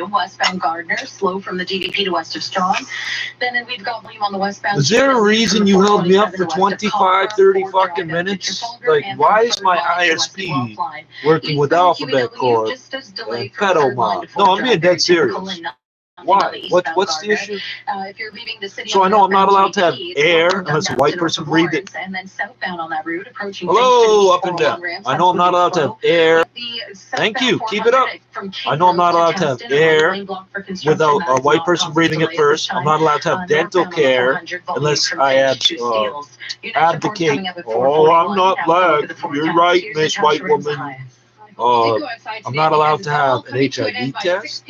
Westbound Gardner, slow from the DVP to west of Strong. Then we've got volume on the westbound. Is there a reason you held me up for 25, 30 fucking minutes? Like, why is my ISP working with Alphabet Corp and Pedomon? No, I'm being dead serious. Why? What's the issue? If you're leaving the city, so I know I'm not allowed to have air unless a white person breathes it. And then southbound on that route, approaching hello, up and down. I know I'm not allowed to have air. Thank you. Keep it up. I know I'm not allowed to have air without a white person breathing it first. I'm not allowed to have dental care unless I advocate. Oh, I'm not black. You're right, Miss White Woman. I'm not allowed to have an HIV test.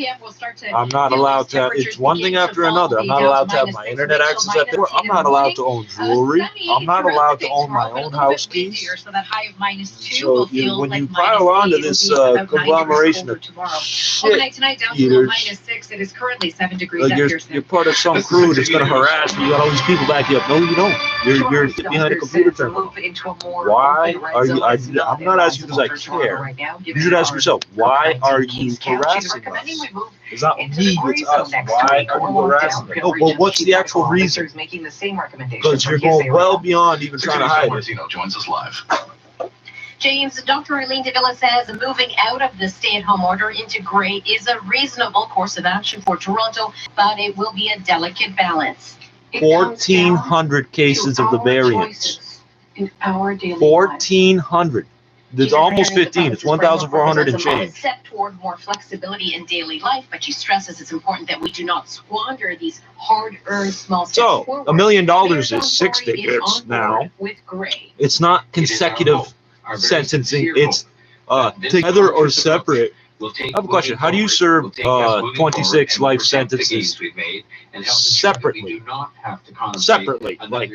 I'm not allowed to have, it's one thing after another. I'm not allowed to have my internet access at work. I'm not allowed to own jewelry. I'm not allowed to own my own house keys. So when you pile onto this conglomeration of shit eaters, it is currently 7 degrees. You're part of some crew that's going to harass me. You got all these people back you up. No, you don't. You're behind a computer terminal. Why are you? I'm not asking because I care. You should ask yourself, why are you harassing us? It's not me, it's us. Why are you harassing us? No, but what's the actual reason? Because you're going well beyond even trying to hide it. Joins us live. James, Dr. Eileen Davila says moving out of the stay-at-home order into gray is a reasonable course of action for Toronto, but it will be a delicate balance. 1,400 cases of the variants. 1,400. There's almost 15. It's 1,400 and change. Step toward more flexibility in daily life, but she stresses it's important that we do not squander these hard-earned small steps forward. So, $1 million is 6 figures now. It's not consecutive sentencing. It's together or separate. I have a question. How do you serve 26 life sentences separately? Separately. Like,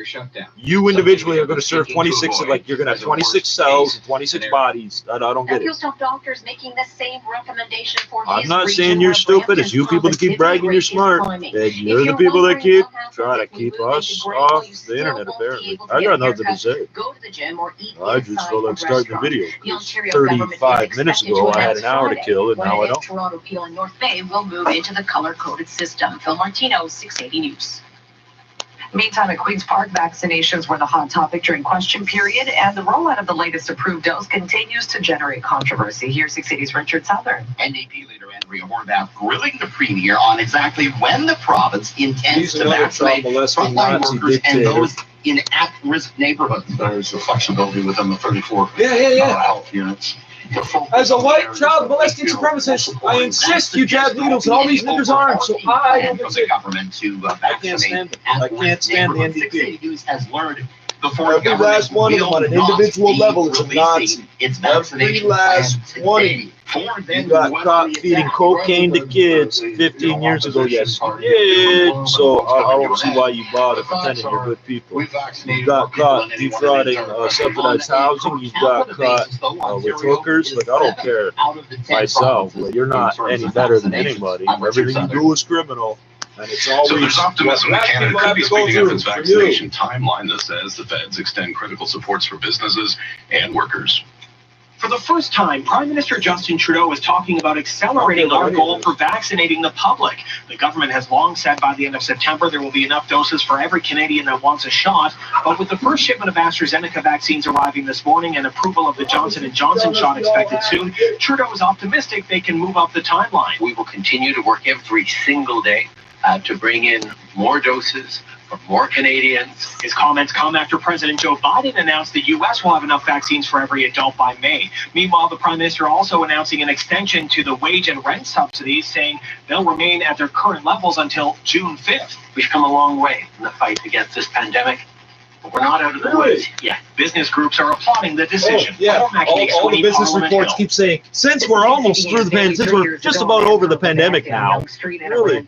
you individually are going to serve 26, like, you're going to have 26 cells and 26 bodies. I don't get it. I'm not saying you're stupid. It's you people that keep bragging you're smart. And you're the people that keep trying to keep us off the internet, apparently. I got nothing to say. I just felt like starting the video. 35 minutes ago, I had an hour to kill, and now I don't. Toronto, Peel, and North Bay will move into the color-coded system. Phil Martino, 680 News. Meantime, at Queen's Park, vaccinations were the hot topic during question period, and the rollout of the latest approved dose continues to generate controversy. Here's 680's Richard Southern. NDP leader Andrea Horwath grilling the Premier on exactly when the province intends to vaccinate frontline workers and those in at-risk neighborhoods. There's a flexibility within the 34 health units. As a white child molesting supremacist, I insist you jab needles in all these niggers' arms, so I don't the government to vaccinate. I can't stand the NDP. News has learned Every last one of them on an individual level is a Nazi. Every last one of you. You got caught feeding cocaine to kids 15 years ago. Yes, you did. So I don't see why you bother pretending you're good people. You got caught defrauding subsidized housing. You got caught with hookers. Like, I don't care myself, but you're not any better than anybody. Everything you do is criminal. And it's always, so there's optimism that Canada could be speeding up its vaccination timeline that says the feds extend critical supports for businesses and workers. For the first time, Prime Minister Justin Trudeau is talking about accelerating our goal for vaccinating the public. The government has long said by the end of September there will be enough doses for every Canadian that wants a shot. But with the first shipment of AstraZeneca vaccines arriving this morning and approval of the Johnson & Johnson shot expected soon, Trudeau is optimistic they can move up the timeline. We will continue to work every single day to bring in more doses for more Canadians. His comments come after President Joe Biden announced the U.S. will have enough vaccines for every adult by May. Meanwhile, the Prime Minister also announcing an extension to the wage and rent subsidies, saying they'll remain at their current levels until June 5th. We've come a long way in the fight against this pandemic, but we're not out of the woods yet. Business groups are applauding the decision. All the business reports keep saying, since we're almost through the pandemic, since we're just about over the pandemic now. Really?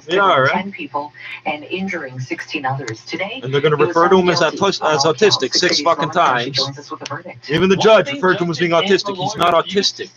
Yeah, right. 10 people and injuring 16 others today. And they're going to refer to him as autistic 6 fucking times. Even the judge referred to him as being autistic. He's not autistic.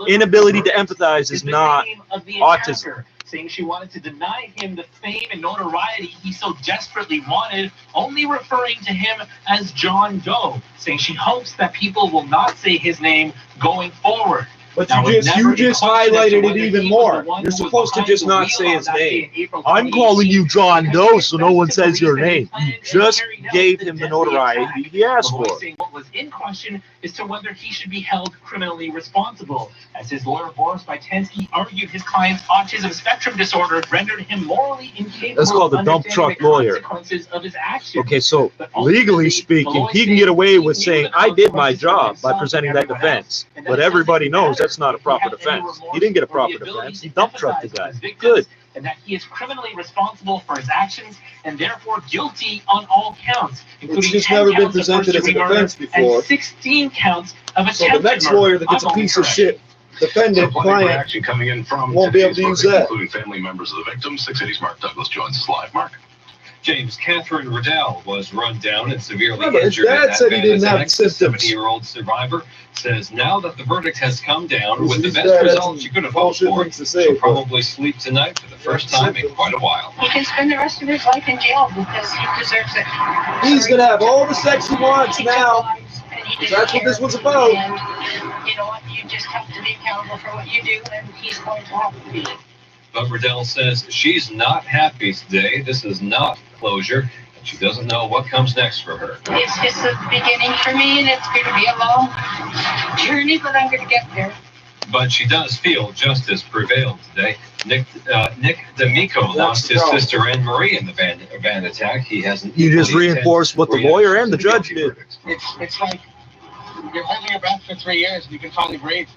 Inability to empathize is not autism. Saying she wanted to deny him the fame and notoriety he so desperately wanted, only referring to him as John Doe, saying she hopes that people will not say his name going forward. But you just highlighted it even more. You're supposed to just not say his name. I'm calling you John Doe, so no one says your name. You just gave him the notoriety he asked for. What was in question is to whether he should be held criminally responsible. As his lawyer Boris Bytensky argued, his client's autism spectrum disorder rendered him morally incapable. That's called the dump truck lawyer. Of his actions. Okay, so legally speaking, he can get away with saying, I did my job by presenting that defense. But everybody knows that's not a proper defense. He didn't get a proper defense. He dump trucked the guy. Good. And that he is criminally responsible for his actions and therefore guilty on all counts, including it's just never been presented as a defense before. And 16 counts of attempted So the next lawyer that gets a piece of shit defendant client coming in from won't be able to use that. Including family members of the victims. 6 Cities Mark Douglas joins us live. Mark. James Catherine Riddell was run down and severely Remember, injured in his dad that said he didn't have The symptoms. 70-year-old survivor says now that the verdict has come down with the His best dad had result she could have hoped bullshit for, things to say, she'll but- probably sleep tonight for the first time in quite a while. He can spend the rest of his life in jail because he deserves it. He's going to have all the sex he wants now. That's what this was about. And you know what? You just have to be accountable for what you do, and he's going to have to be. But Riddell says she's not happy today. This is not closure, and she doesn't know what comes next for her. It's just the beginning for me, and it's going to be a long journey, but I'm going to get there. But she does feel justice prevailed today. Nick D'Amico lost his sister Anne Marie in the van attack. He hasn't. You just reinforced what the lawyer and the judge did. It's like you're holding your breath for 3 years and you can finally breathe.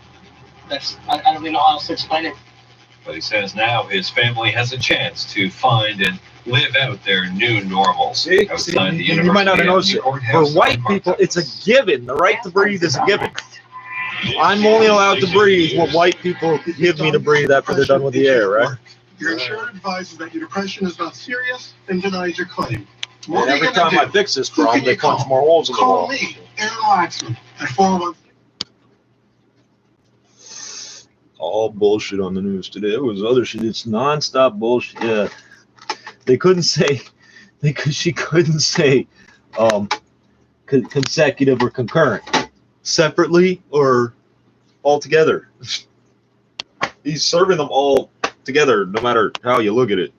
I don't really know how else to explain it. But he says now his family has a chance to find and live out their new normal. See, you might not have noticed it. For white people, it's a given. The right to breathe is a given. I'm only allowed to breathe what white people give me to breathe after they're done with the air, right? Your insurer advises that your depression is not serious and denies your claim. And every time I fix this problem, they punch more holes in the Call wall. me, Aaron Waxman, at 401. All bullshit on the news today. It was other shit. It's nonstop bullshit. Yeah, they couldn't say. She couldn't say consecutive or concurrent, separately or all together. He's serving them all together, no matter how you look at it.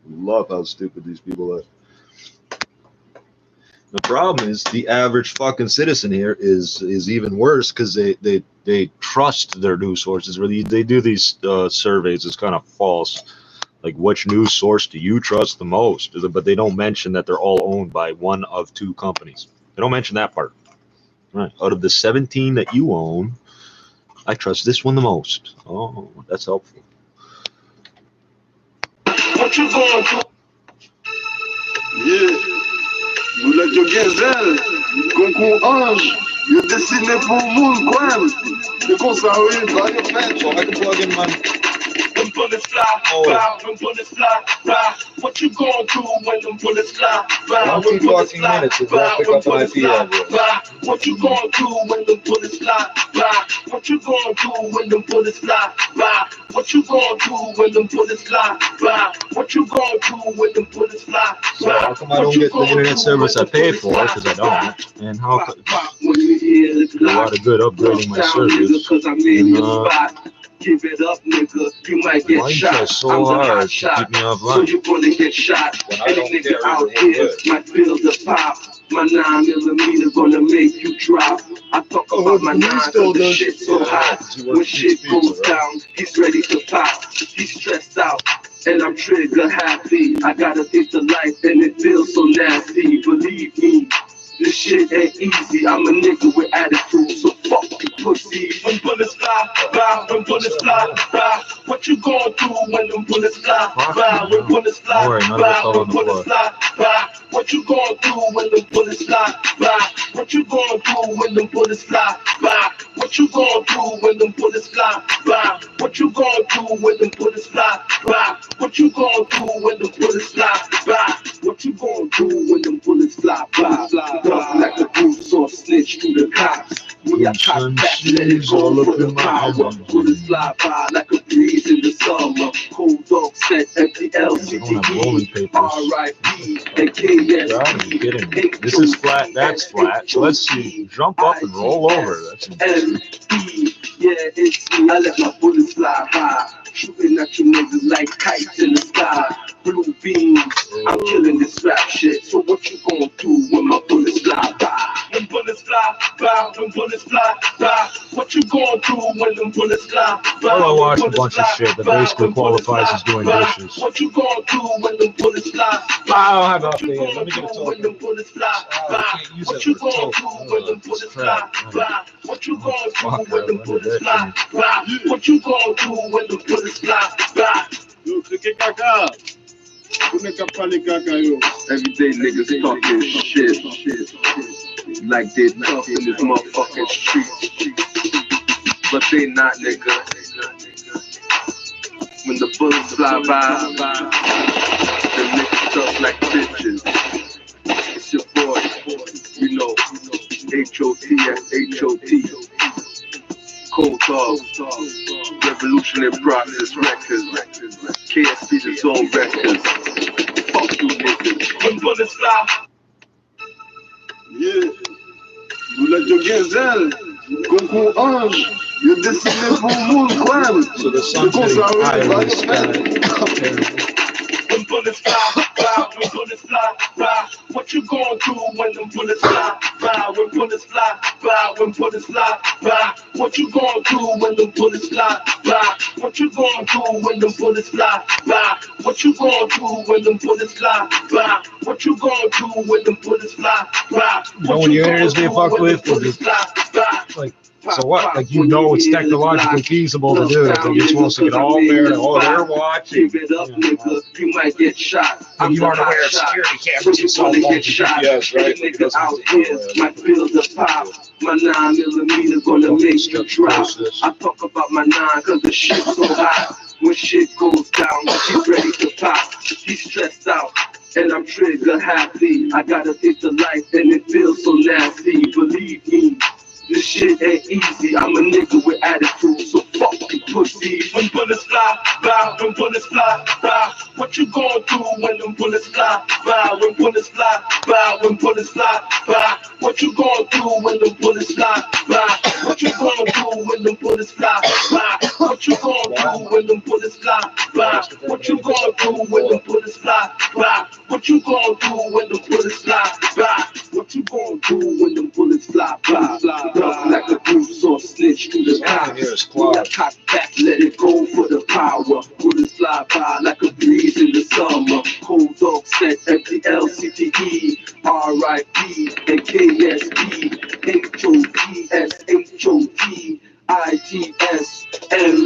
Love how stupid these people are. The problem is the average fucking citizen here is even worse because they trust their news sources. Really, they do these surveys. It's kind of false. Like, which news source do you trust the most? But they don't mention that they're all owned by one of 2 companies. They don't mention that part. Right. Out of the 17 that you own, I trust this one the most. Oh, that's helpful. What you going to? Yeah. Moleque eu gazelle, com ange, eu dessinei pro mundo, Gwen. Eu consegui, vai eu fecho. I can plug in my. Them bullets fly, fly, them bullets fly, fly. What you going through when them bullets fly, fly? When bullets fly, fly, when bullets fly, fly. What you going through when them bullets fly, fly? What you going through when them bullets fly, fly? What you going through when them bullets fly, fly? What you going through when them bullets fly, fly? How come I don't get the internet service I pay for? Because I don't. And how could a lot of good upgrading my service. Give it up, nigga. You might get shot. So hard to keep me offline. So you're gonna get shot. Any nigga out here might feel the pop. My 9mm gonna make you drop. I talk about my 9 cause the shit so hot. When shit goes down, he's ready to pop. He's stressed out, and I'm trigger happy. I gotta take the life, and it feels so nasty. Believe me, this shit ain't easy. I'm a nigga with attitude, so fuck you pussy. When bullets fly, fly, when bullets fly, fly. What you going through when them bullets fly, fly? When bullets fly, fly, when bullets fly, fly. What you going through when them bullets fly, fly? What you going through when them bullets fly, fly? What you going through when them bullets fly, fly? What you going through when them bullets fly, fly? What you going through when them bullets fly, fly? What you going through when them bullets fly, fly? Rough like a goose or snitch to the cops. We are top back, let it go for the power. Bullets fly by like a breeze in the summer. Cold dog set MPLCTE, R.I.P. and KSP. This is flat, that's flat. So let's see. Jump up and roll over. That's M-E, yeah, it's me. I let my bullets fly high, shooting at you niggas like kites in the sky. Blue beams, I'm killing this rap shit. So what you gonna do when my bullets fly by? When bullets fly by, when bullets fly by, what you gonna do when them bullets fly by? Well, I watched a bunch of shit that basically qualifies as doing dishes. What you gonna do when them bullets fly by? I don't have enough there. Let me get a total. When them bullets fly by, what you gonna do when them bullets fly by? What you gonna do when them bullets fly by? What you gonna do when them bullets fly by? Everyday niggas talking shit like they tough in this motherfucking street, but they not, nigga. When the bullets fly by, the niggas tough like bitches. It's your boy, you know, H-O-T-S-H-O-T. Cold Dog, Revolutionary Process Records, KSP the Zone Records. Fuck you niggas. When bullets fly. Yeah. Vous l'êtes au gazelle, concours ange, you décidé pour vous le coin. So the sun's getting high in the sky. When bullets fly by, when bullets fly by, what you gonna do when them bullets fly by? When bullets fly by, when bullets fly by, what you gonna do when them bullets fly by? What you gonna do when them bullets fly by? What you gonna do when them bullets fly by? What you gonna do when them bullets fly by? When you hear this being fucked with, like, so what? Like, you know it's technologically feasible to do it, but you're supposed to get all there, all they're watching. Keep it up, nigga. You might get shot. And you aren't aware of security cameras and cell phones. Yes, right? Nigga out here might build a pop. My 9mm gonna make you drop. I talk about my 9 cause the shit's so hot. When shit goes down, he's ready to pop. He's stressed out. And I'm trigger happy. I gotta take the life and it feels so nasty. Believe me, this shit ain't easy. I'm a nigga with attitude, so fuck you pussy. When bullets fly by, when bullets fly by, what you gonna do when them bullets fly by? When bullets fly by, when bullets fly by, what you gonna do when them bullets fly by? What you gonna do when them bullets fly by? What you gonna do when them bullets fly by? What you gonna do when them bullets fly by? What you gonna do when them bullets fly by? What you gonna do when them bullets fly by? Rough like a goose or snitch to the cops. Cock back, let it go for the power. Bullets fly by like a breeze in the summer. Cold Dog said MPLCTE, RIP, and KSP, HOTSHOT. ITSME,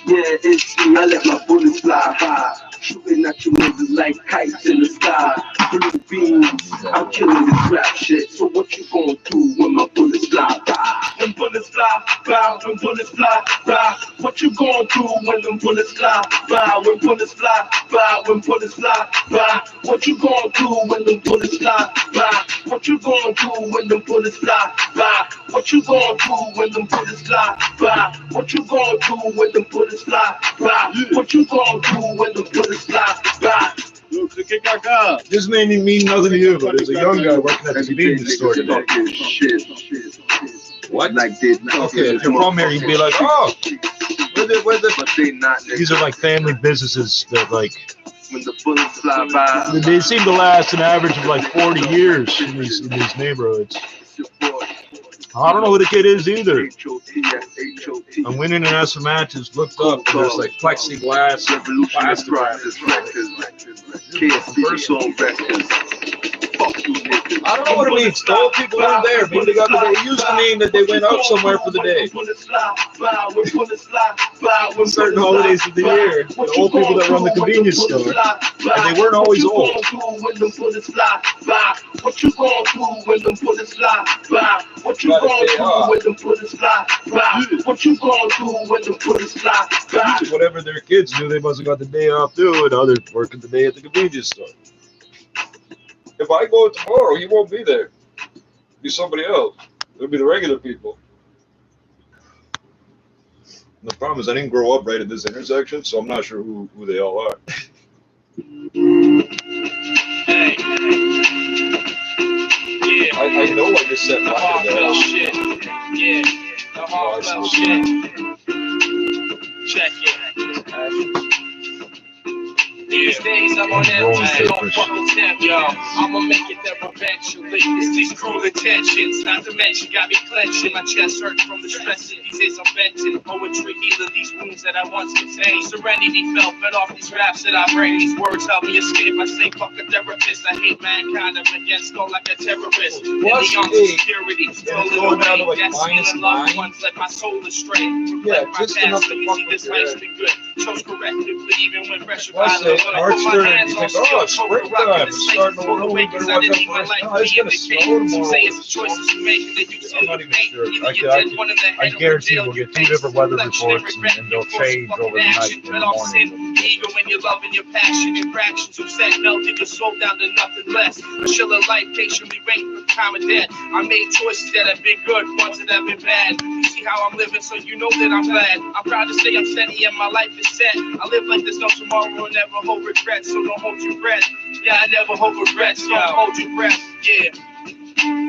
yeah, it's me. I let my bullets fly high, shooting at you niggas like kites in the sky. Blue beams, I'm killing this rap shit. So what you gonna do when my bullets fly by? When bullets fly by, when bullets fly by, what you gonna do when them bullets fly by? When bullets fly by, when bullets fly by, what you gonna do when them bullets fly by? What you gonna do when them bullets fly by? What you gonna do when them bullets fly by? What you gonna do when them bullets fly by? What you gonna do when them bullets fly by? This may mean nothing to you, but there's a young guy working at the convenience store today. What? Like this? Okay, if you're from here, you'd be like, oh, these are like family businesses that like, when the bullets fly by, they seem to last an average of like 40 years in these neighborhoods. I don't know who the kid is either. I went in and asked some matches, looked up, and there's like plexiglass, plastic. I don't know what it means. Old people in there. Maybe they got the day. It used to mean that they went out somewhere for the day. Certain holidays of the year. The old people that run the convenience store. And they weren't always old. What you gonna do when them bullets fly by? What you gonna do when them bullets fly by? What you gonna do when them bullets fly by? Whatever their kids do, they must have got the day off too, and others working the day at the convenience store. If I go tomorrow, you won't be there. It'll be somebody else. It'll be the regular people. And the problem is I didn't grow up right at this intersection, so I'm not sure who they all are. Hey. Yeah. I know I just said that. Shit. Yeah. heartfelt shit. Check it. These days I'm on empty, don't fucking tempt, yo. I'ma make it there eventually. It's these cruel intentions, not to mention got me clenching. My chest hurt from the stress. These days I'm venting. Poetry healing these wounds that I once contained. Serenity felt fed off these raps that I bring. These words help me escape. I say fuck a therapist. I hate mankind. I'm against go like a terrorist. In the insecurity, stolen away. That's stealing loved ones, let my soul astray. Reflect my past, so you see this life's been good. Chose correctively, even when pressure violent. March 3rd, you think, oh, it's springtime, it's starting to roll, better watch out for this. No, it's going to snow tomorrow. I'm not even sure. I guarantee we'll get 2 different weather reports, and they'll change over the night and the morning. Eager when you're loving your passion and fractions of set, melting your soul down to nothing less. A chill of life, patiently waiting for the time of death. I made choices that have been good, ones that have been bad. You see how I'm living, so you know that I'm glad. I'm proud to say I'm steady and my life is set. I live like there's no tomorrow and never hold regrets, so don't hold your breath. Yeah, I never hold regrets, don't hold your breath, yeah.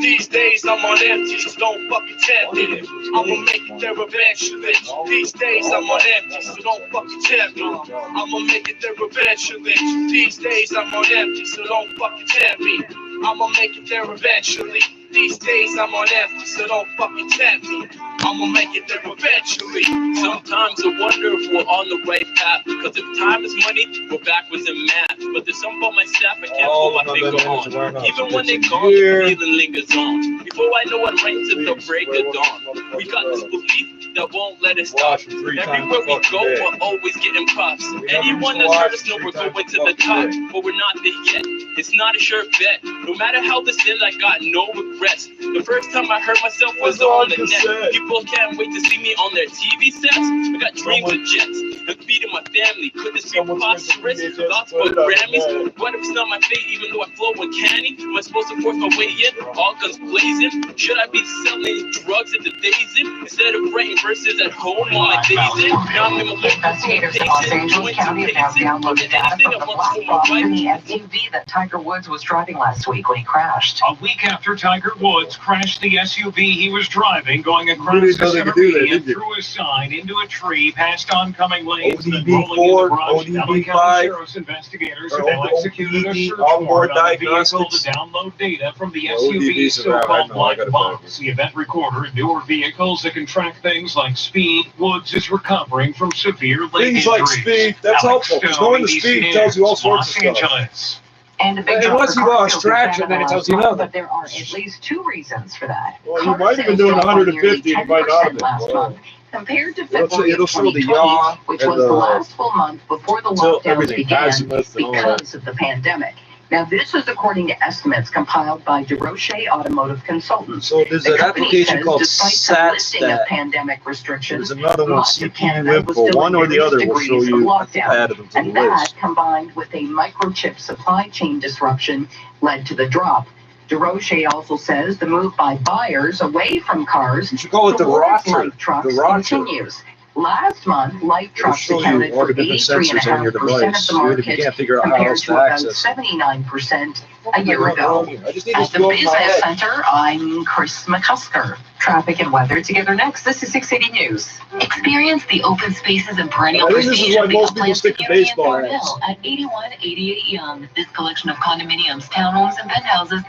These days I'm on empty, so don't fucking tempt me. I'ma make it there eventually. These days I'm on empty, so don't fucking tempt me. I'ma make it there eventually. These days I'm on empty, so don't fucking tempt me. I'ma make it there eventually. These days I'm on empty, so don't fucking tempt me. I'ma make it there eventually. Sometimes I wonder if we're on the right path, because if time is money, we're backwards in math. But there's something about my staff I can't put my finger on. Even when they're gone, the feeling lingers on. Before I know what rains at the break of dawn. We got this belief that won't let us stop. Everywhere we go, we're always getting puffs. Anyone that's heard us know we're going to the top, but we're not there yet. It's not a sure bet. No matter how this ends, I got no regrets. The first time I heard myself was on the net. People can't wait to see me on their TV sets. I got dreams of jets and feeding my family. Could this be prosperous? Lots of Grammys. What if it's not my fate, even though I flow uncanny? Am I supposed to force my way in? All guns blazing? Should I be selling drugs at the days in instead of writing verses at home on my days in? Now I'm in my Investigators in Los Angeles County have now downloaded data from the black box in the SUV that Tiger Woods was driving last week when he crashed. A week after Tiger Woods crashed the SUV he was driving, going across the center and through his side into a tree, past oncoming lanes, and rolling in the brush. LA County Sheriff's investigators have now executed a search warrant on the vehicle to download data from the SUV's so-called black box. The event recorder in newer vehicles that can track things like speed. Woods is recovering from severe leg injuries. Things like speed, that's helpful. Because knowing the speed tells you all sorts of stuff. And a big once you lost traction, then it tells you nothing. But there are at least 2 reasons for that. Well, you might have been doing 150, you might not have been. Last month, compared to February of 2020, which was the last full month before the lockdowns began because of the pandemic. Now, this is according to estimates compiled by DeRoche Automotive Consultants. So there's an application called SATSTAT. Pandemic restrictions, there's another one, CPU Info. One or the other will show you add them to the and that, list. combined with a microchip supply chain disruption, led to the drop. DeRoche also says the move by buyers away from cars You should call it the Rocher. light trucks The Rocher. continues. Last month, light trucks It'll show you accounted all for the different sensors on your 83.5% of device. the You market, can't figure out how compared else to to about access it. 79% a year ago. I just need At to the go in my Business head. Center, I'm Chris McCusker. Traffic and weather together next. This is 680 News. Experience the open spaces and perennial I think this is prestige why of the most people Uplands stick to community in baseball ads. Thornhill at 8188 Young. This collection of condominiums, townhomes, and penthouses.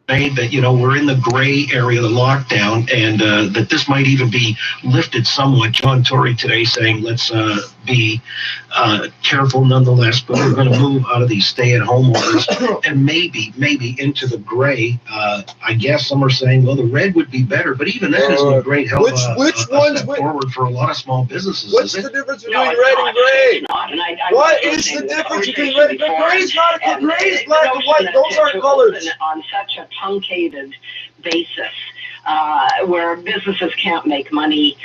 That, you know, we're in the gray area of the lockdown, and that this might even be lifted somewhat. John Tory today saying let's be careful nonetheless, but we're going to move out of these stay-at-home orders and maybe into the gray. I guess some are saying, well, the red would be better, but even that isn't a great help. Which one's forward for a lot of small businesses? What's the difference between red and gray? What is the difference between red and gray? Gray is not a gray is black and white. Those aren't colors. On such a truncated basis, where businesses can't make money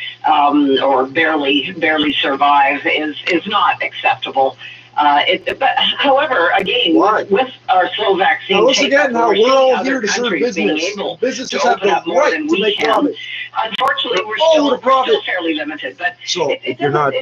or barely survive is not acceptable. But however, again, with our slow vaccine, now, once again, how we're all here to serve business. Businesses have the right to make profit. unfortunately, we're all still fairly limited. But so if you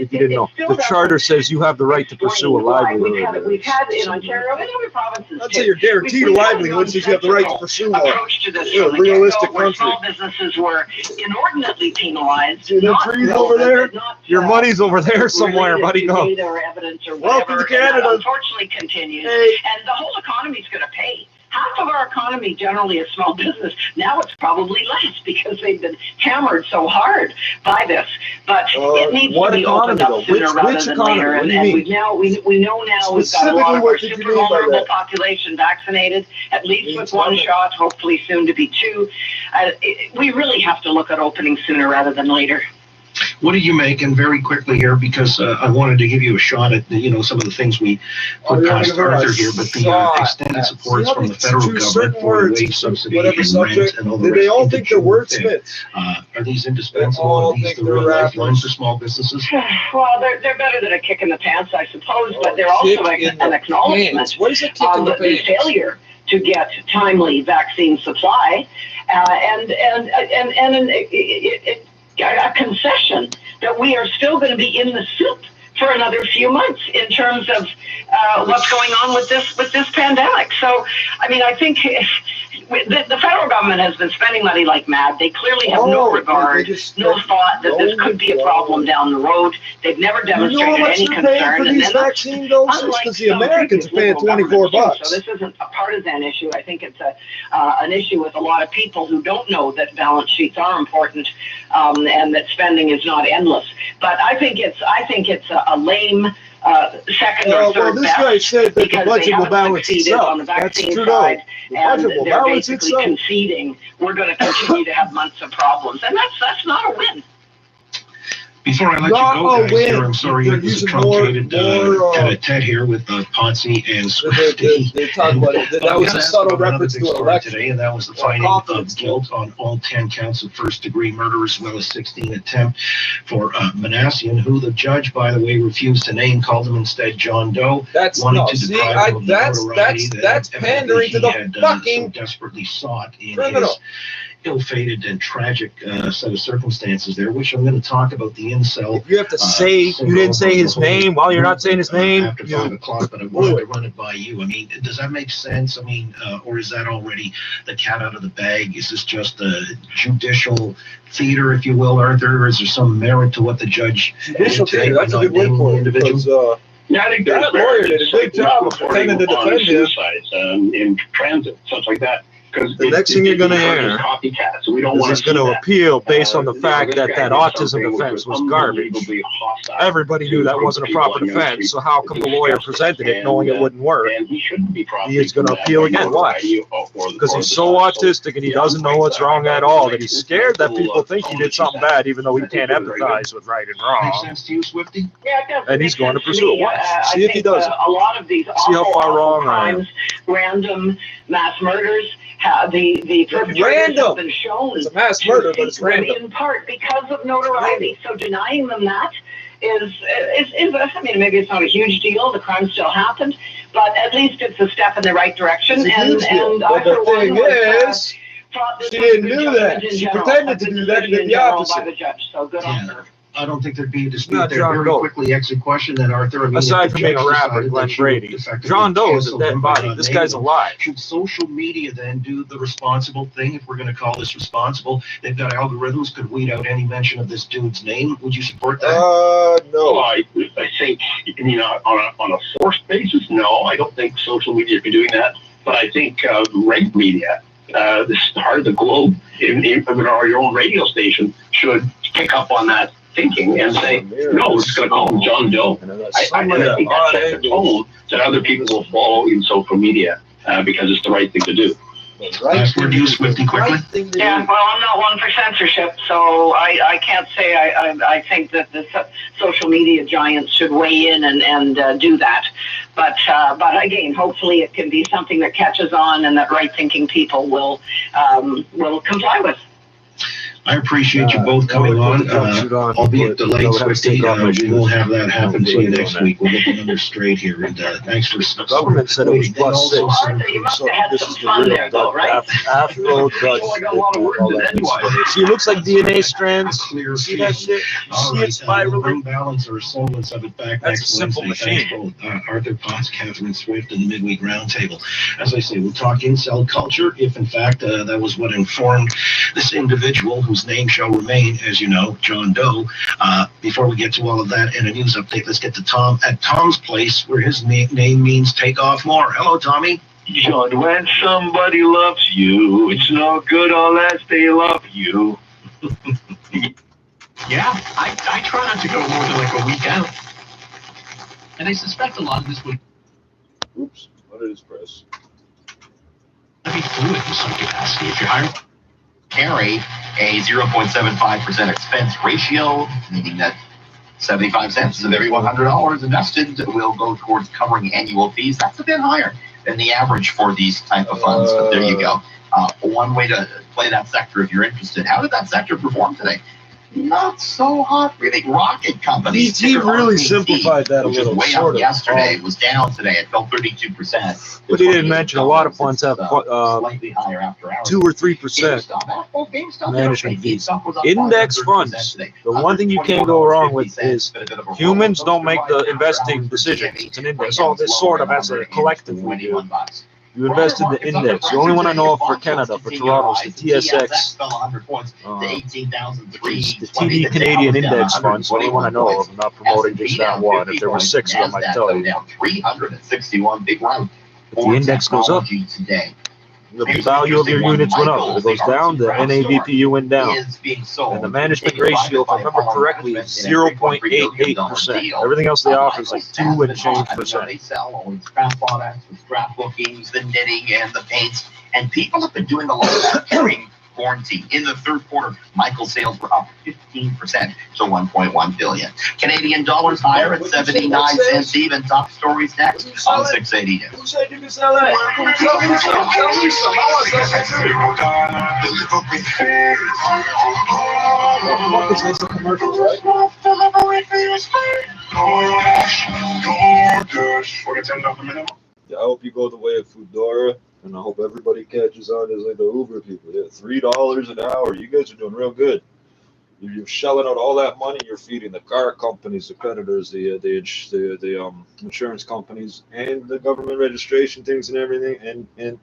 didn't know, the charter says you have the right to pursue a livelihood. We've had in Ontario and other provinces. I'd say you're guaranteed a livelihood since you have the right to pursue a realistic country. Small businesses were inordinately penalized. The trees over there, your money's over there somewhere, buddy. No. Or evidence or whatever. Welcome to Canada. Unfortunately, continues, and the whole economy is going to pay. Half of our economy generally is small business. Now it's probably less because they've been hammered so hard by this. But it needs to be opened up sooner rather than later. And we know now we've got a lot of our super vulnerable population vaccinated, at least with one shot, hopefully soon to be two. We really have to look at opening sooner rather than later. What do you make, and very quickly here, because I wanted to give you a shot at some of the things we put past Arthur here, but the extended supports from the federal government for wage subsidy and rent and all the rest. They all think they're wordsmiths. Are these indispensable? Are these the real lifelines for small businesses? Well, they're better than a kick in the pants, I suppose, but they're also an acknowledgement of the failure to get timely vaccine supply, and a concession that we are still going to be in the soup for another few months in terms of what's going on with this pandemic. So, I mean, I think the federal government has been spending money like mad. They clearly have no regard, no thought that this could be a problem down the road. They've never demonstrated any concern. And then vaccine doses, because the Americans are paying $24. So this isn't a partisan issue. I think it's an issue with a lot of people who don't know that balance sheets are important and that spending is not endless. But I think it's a lame second or third this guy said that the budget will balance itself. On the vaccine side, and they're basically conceding we're going to continue to have months of problems, and that's not a win. Before I let you go, guys, here, I'm sorry it was a truncated tete here with Ponzi and Swifty. They talk about it. That was a subtle reference to an election today, and that was the finding of guilt on all 10 counts of first-degree murder, as well as 16 attempt for Manassian, who the judge, by the way, refused to name, called him instead John Doe. That's pandering to the fucking so desperately sought in his ill-fated and tragic set of circumstances there, which I'm going to talk about the incel. If you have to say you didn't say his name while you're not saying his name after 5 o'clock, but I wanted to run it by you. I mean, does that make sense? I mean, or is that already the cat out of the bag? Is this just a judicial theater, if you will, Arthur, or is there some merit to what the judge judicial theater? That's a good word for it, because yeah, I think that lawyer did a good job of pretending to defend him in transit, such like that. The next thing you're going to hear so we don't is he's going to appeal based on the fact that autism defense was garbage. Everybody knew that wasn't a proper defense, so how come the lawyer presented it knowing it wouldn't work? He is going to appeal again. Why? Because he's so autistic and he doesn't know what's wrong at all, that he's scared that people think he did something bad, even though he can't empathize with right and wrong. Makes sense to you, Swifty? Yeah, it does. And he's going to pursue it. Watch. See if he does it. A lot of these see how far wrong I am. Random mass murders. The perpetrators have been shown it's a mass murder, but it's random. In part because of notoriety. So denying them that is I mean, maybe it's not a huge deal. The crime still happened, but at least it's a step in the right direction. And the thing is, she didn't do that. She pretended to do that and did the opposite. By the judge. So good on her. I don't think there'd be a dispute there. Very quickly, exit question then, Arthur. I mean, aside from being a rapper, Glenn Brady, John Doe is a dead body. This guy's alive. Should social media then do the responsible thing, if we're going to call this responsible? They've got algorithms, could weed out any mention of this dude's name. Would you support that? No. Well, I think, on a forced basis, no. I don't think social media can be doing that. But I think reg media, this part of the globe, your own radio station, should pick up on that thinking and say, no, we're just going to call him John Doe. I think that sets a tone that other people will follow in social media because it's the right thing to do. Last word to you, Swifty, quickly. Yeah, well, I'm not one for censorship, so I can't say I think that the social media giants should weigh in and do that. But again, hopefully it can be something that catches on and that right-thinking people will comply with. I appreciate you both coming on, albeit the late Swifty. We will have that happen to you next week. We'll get the numbers straight here. And thanks for the government said it was +6. So this is the real Afro Dutch. See, it looks like DNA strands. See that shit? You see it spiraling? Balance or semblance of it back That's a next simple Wednesday. machine. Arthur Potts, Catherine Swift, and the Midweek Roundtable. As I say, we'll talk incel culture, if in fact that was what informed this individual whose name shall remain, as you know, John Doe. Before we get to all of that and a news update, let's get to Tom at Tom's place, where his name means take off more. Hello, Tommy. John, when somebody loves you, it's no good unless they love you. Yeah, I try not to go more than like a week out. And I suspect a lot of this would Oops, what did it press? be fluid in some capacity if you're hiring. Carry a 0.75% expense ratio, meaning that 75 cents of every $100 invested will go towards covering annual fees. That's a bit higher than the average for these type of funds, but there you go. One way to play that sector if you're interested. How did that sector perform today? Not so hot, really. Rocket companies. He really simplified that a which was little, way sort up of. yesterday. It was down today. It fell 32%. But he didn't mention a lot of funds have slightly higher after hours. 2 or 3% management fees. Index funds. The one thing you can't go wrong with is humans don't make the investing decisions. It's an index. So this sort of as a collective we do. You invest in the index. The only one I know of for Canada, for Toronto, is the TSX. The TD Canadian Index Funds. The only one I know of. I'm not promoting just that one. If there were 6 of them, I'd tell you. 361 big round. If the index goes up, the value of your units went up. If it goes down, the NAVPU went down. And the management ratio, if I remember correctly, is 0.88%. Everything else they offer is like 2 and change percent. They sell only scrap products, the scrapbookings, the knitting, and the paints. And people have been doing a lot of that during quarantine. In the third quarter, Michael's sales were up 15% to 1.1 billion. Canadian dollars higher at 79 cents even. Top stories next on 680 News. Who said you can sell that? Yeah, I hope you go the way of Foodora, and I hope everybody catches on as like the Uber people. Yeah, $3 an hour. You guys are doing real good. You're shelling out all that money. You're feeding the car companies, the creditors, the insurance companies, and the government registration things and everything, and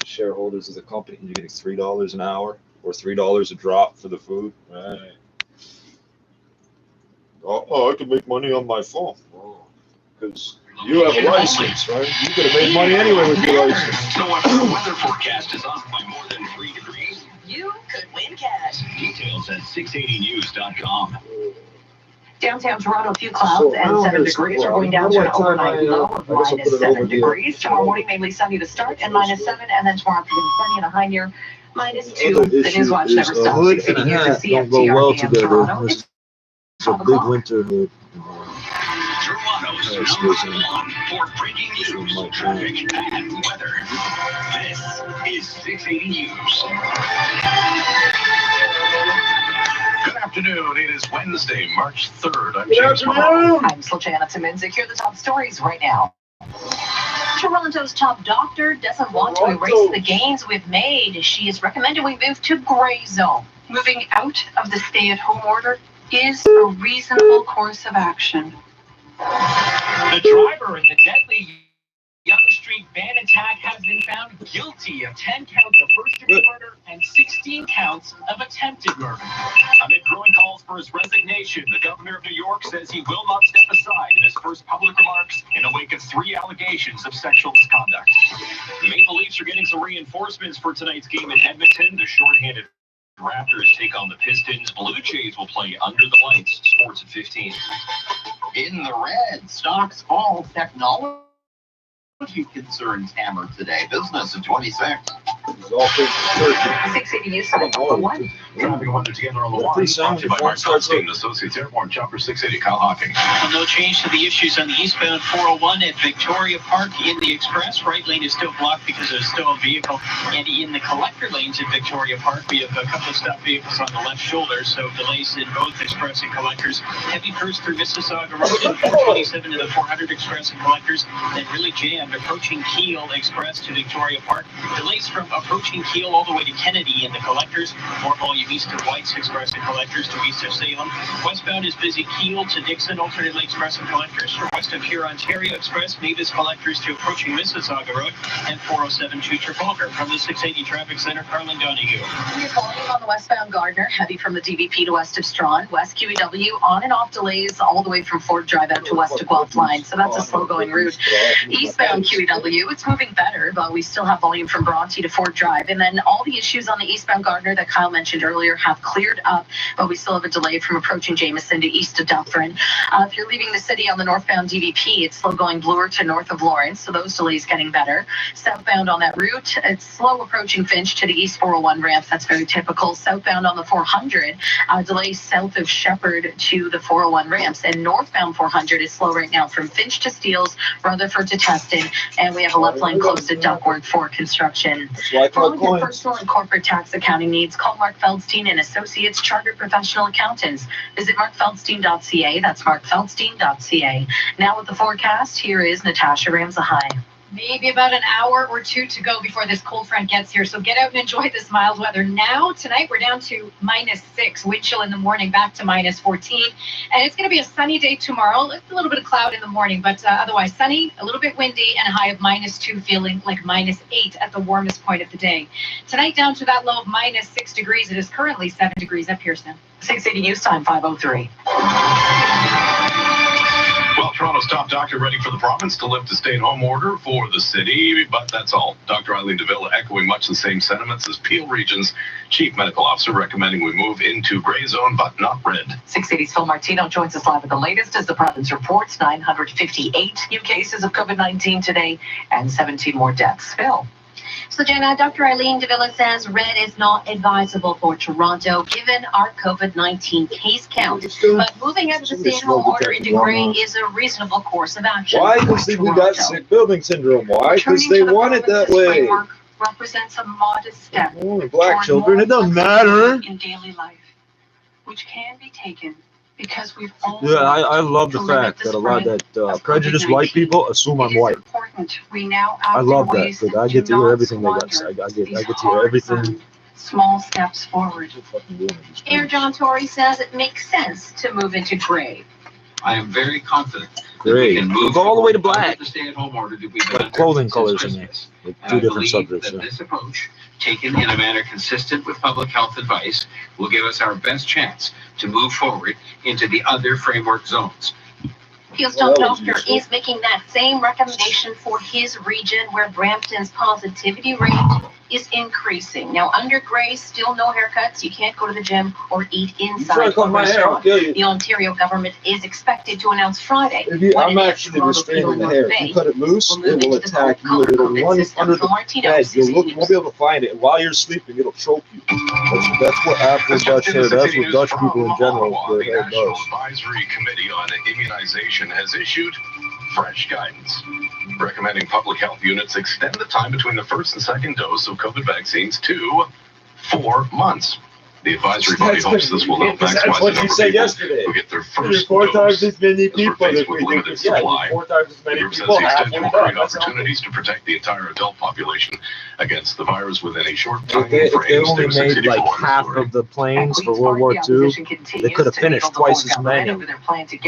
shareholders of the company. You're getting $3 an hour or $3 a drop for the food. Right. Oh, I can make money on my phone. Because you have a license, right? You could have made money anyway with your license. So if the weather forecast is off by more than 3 degrees, You could win cash. details at 680news.com. Downtown Toronto, a few clouds and 7 degrees. We're going down to an overnight low of -7 degrees. Tomorrow morning, mainly sunny to start and -7, and then tomorrow afternoon, sunny and a high near -2. The News Watch never stops. Hood and a hat don't go well together. It's a big winter hood. Toronto's #1 for breaking news, traffic, and weather. This is 680 News. Good afternoon. It is Wednesday, March 3rd. I'm James Malone. I'm Sljana Timinzik. Here are the top stories right now. Toronto's top doctor doesn't want to erase the gains we've made. She is recommending we move to gray zone. Moving out of the stay-at-home order is a reasonable course of action. The driver in the deadly Yonge Street van attack has been found guilty of 10 counts of first-degree murder and 16 counts of attempted murder. Amid growing calls for his resignation, the governor of New York says he will not step aside in his first public remarks in the wake of 3 allegations of sexual misconduct. The Maple Leafs are getting some reinforcements for tonight's game in Edmonton. The shorthanded Raptors take on the Pistons. Blue Jays will play under the lights. Sports at 15. In the red, stocks fall. Technology Concerns hammered today. Business at 26. 680 East Side, 1. Traffic and weather together on the line. Brought to you by Mark Feldstein, Associates Airborne Chopper 680, Kyle Hawking. Well, no change to the issues on the eastbound 401 at Victoria Park in the express. Right lane is still blocked because there's still a vehicle. And in the collector lanes at Victoria Park, we have a couple of stopped vehicles on the left shoulder. So delays in both express and collectors. Heavy crews through Mississauga Road and 427 to the 400 express and collectors. Then really jammed approaching Keele Express to Victoria Park. Delays from approaching Keele all the way to Kennedy in the collectors. More volume east of White's Express and collectors to east of Salem. Westbound is busy Keele to Dixon, alternately express and collectors. From west of here, Ontario Express, Mavis collectors to approaching Mississauga Road, and 407 to Trafalgar. From the 680 Traffic Center, Carlin Donahue. We have volume on the westbound Gardner, heavy from the DVP to west of Strawn. West QEW, on and off delays all the way from Fort Drive out to west of Guelph line. So that's a slow-going route. Eastbound QEW, it's moving better, but we still have volume from Bronte to Fort Drive. And then all the issues on the eastbound Gardner that Kyle mentioned earlier have cleared up, but we still have a delay from approaching Jameson to east of Dufferin. If you're leaving the city on the northbound DVP, it's slow going Bloor to north of Lawrence, so those delays getting better. Southbound on that route, it's slow approaching Finch to the east 401 ramp. That's very typical. Southbound on the 400, delays south of Shepherd to the 401 ramps. And northbound 400 is slow right now from Finch to Steeles, Rutherford to Teston, and we have a left lane closed at Duckworth for construction. For all your personal and corporate tax accounting needs, call Mark Feldstein and Associates Chartered Professional Accountants. Visit markfeldstein.ca. That's markfeldstein.ca. Now with the forecast, here is Natasha Ramsahai. Maybe about an hour or two to go before this cold front gets here. So get out and enjoy this mild weather now. Tonight we're down to -6, wind chill in the morning, back to -14. And it's going to be a sunny day tomorrow. A little bit of cloud in the morning, but otherwise sunny, a little bit windy, and a high of -2, feeling like -8 at the warmest point of the day. Tonight down to that low of -6 degrees. It is currently 7 degrees up here, Sam. 680 News Time, 5:03. Well, Toronto's top doctor ready for the province to lift a stay-at-home order for the city, but that's all. Dr. Eileen DeVille echoing much the same sentiments as Peel Region's Chief Medical Officer, recommending we move into gray zone, but not red. 680's Phil Martino joins us live with the latest as the province reports 958 new cases of COVID-19 today and 17 more deaths. Phil. So, Jenna, Dr. Eileen DeVille says red is not advisable for Toronto, given our COVID-19 case count. But moving out of the stay-at-home order into gray is a reasonable course of action. Why? Because we got sick building syndrome. Why? Because they want it that way. Represents a modest step. Only black children. It doesn't matter. In daily life, which can be taken because we've all. Yeah, I love the fact that a lot of that prejudiced white people assume I'm white. We now I love that. Because I get to hear everything they got to say. I get to hear everything. Small steps forward. Mayor John Tory says it makes sense to move into gray. I am very confident. Great. We can move all the way to black. The stay-at-home order that we've Like clothing colors in there. Two different subjects. That this approach, taken in a manner consistent with public health advice, will give us our best chance to move forward into the other framework zones. Peel's top doctor is making that same recommendation for his region, where Brampton's positivity rate is increasing. Now, under gray, still no haircuts. You can't go to the gym or eat inside a restaurant. The Ontario government is expected to announce Friday. I'm actually restraining the hair. If you cut it loose, it will attack you. It'll run under the bed. You won't be able to find it. While you're sleeping, it'll choke you. That's what Afro Dutch hair. That's what Dutch people in general their hair does. The National Advisory Committee on Immunization has issued fresh guidance, recommending public health units extend the time between the first and second dose of COVID vaccines to 4 months. The advisory body hopes this will help maximize the number of people who get their first 4 dose. times as many people As we're faced with limited supply, 4 times as the many group says people the have extension will create opportunities to protect the entire adult population against the virus within a short time If they frame. only made like half of the planes for World War II, they could have finished twice as many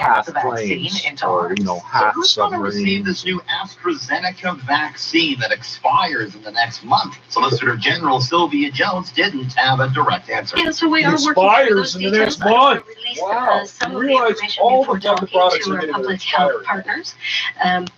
half planes or, half Who's going to receive submarines. this new AstraZeneca vaccine that expires in the next month? Solicitor General Sylvia Jones didn't have a direct answer. Yeah, so we are working Expires in the next month. Wow! Some You of the realize information all before the other talking products to are our getting public health expired. partners,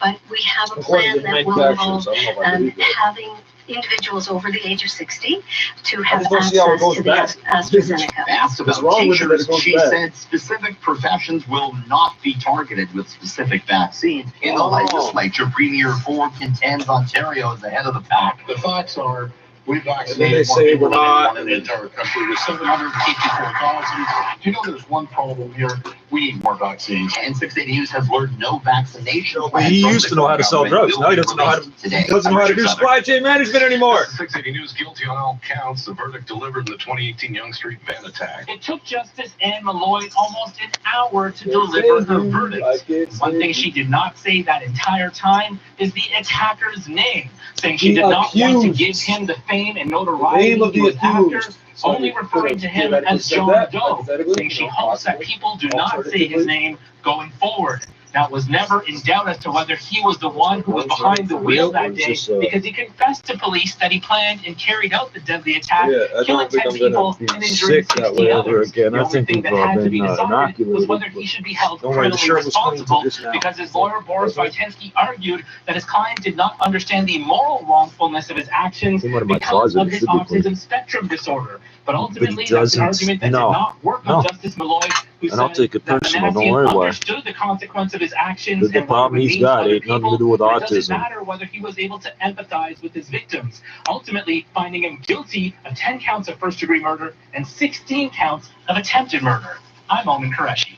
but we have a According plan to the that will manufacturers, involve I don't know if I believe it. having individuals over the age of 60 to have just wanna see how it access goes to the back. AstraZeneca. Asked about wrong with it that it teachers, goes she back? said specific professions will not be targeted with specific vaccines. In the legislature, Premier Ford contends Ontario is ahead of the pack. The facts are, we And then they vaccinated more say people we're than not. anyone in the entire country. There's 754,000. You know, there's one problem here. We need more vaccines. And 680 News has learned no vaccination. No, but he used to know how to sell drugs. Now he doesn't know how to. He doesn't know how to do supply chain management anymore. 680 News guilty on all counts. The verdict delivered in the 2018 Yonge Street van attack. It took Justice Anne Malloy almost an hour to deliver her verdict. One thing she did not say that entire time is the attacker's name, saying she did not want to give him the fame and notoriety Name of he the was after, accused. only referring to him as John Doe, saying she hopes that people do not say his name going forward. Now, it was never in doubt as to whether he was the one who was behind the wheel that day, because he confessed to police that he planned and carried out the deadly attack, I killing don't think 10 I'm people gonna and be injuring sick that 60 way ever others. again. The I only think thing we've that all had to been be decided was inoculated. whether he should be held Don't worry, the criminally shirt was clean responsible, just now. because his lawyer Boris Vitensky argued that his client did not understand the moral wrongfulness of his actions Came out of my because closet. of It his should be clean. autism spectrum disorder. But ultimately, that's an doesn't. argument that No. did not work No. on Justice Malloy, who And I'll said take it that personal. Don't Manassian worry about it. understood the consequence of his actions The and what it problem would he's mean to got other ain't nothing to people, do with but it doesn't autism. matter whether he was able to empathize with his victims, ultimately finding him guilty of 10 counts of first-degree murder and 16 counts of attempted murder. I'm Omen Qureshi.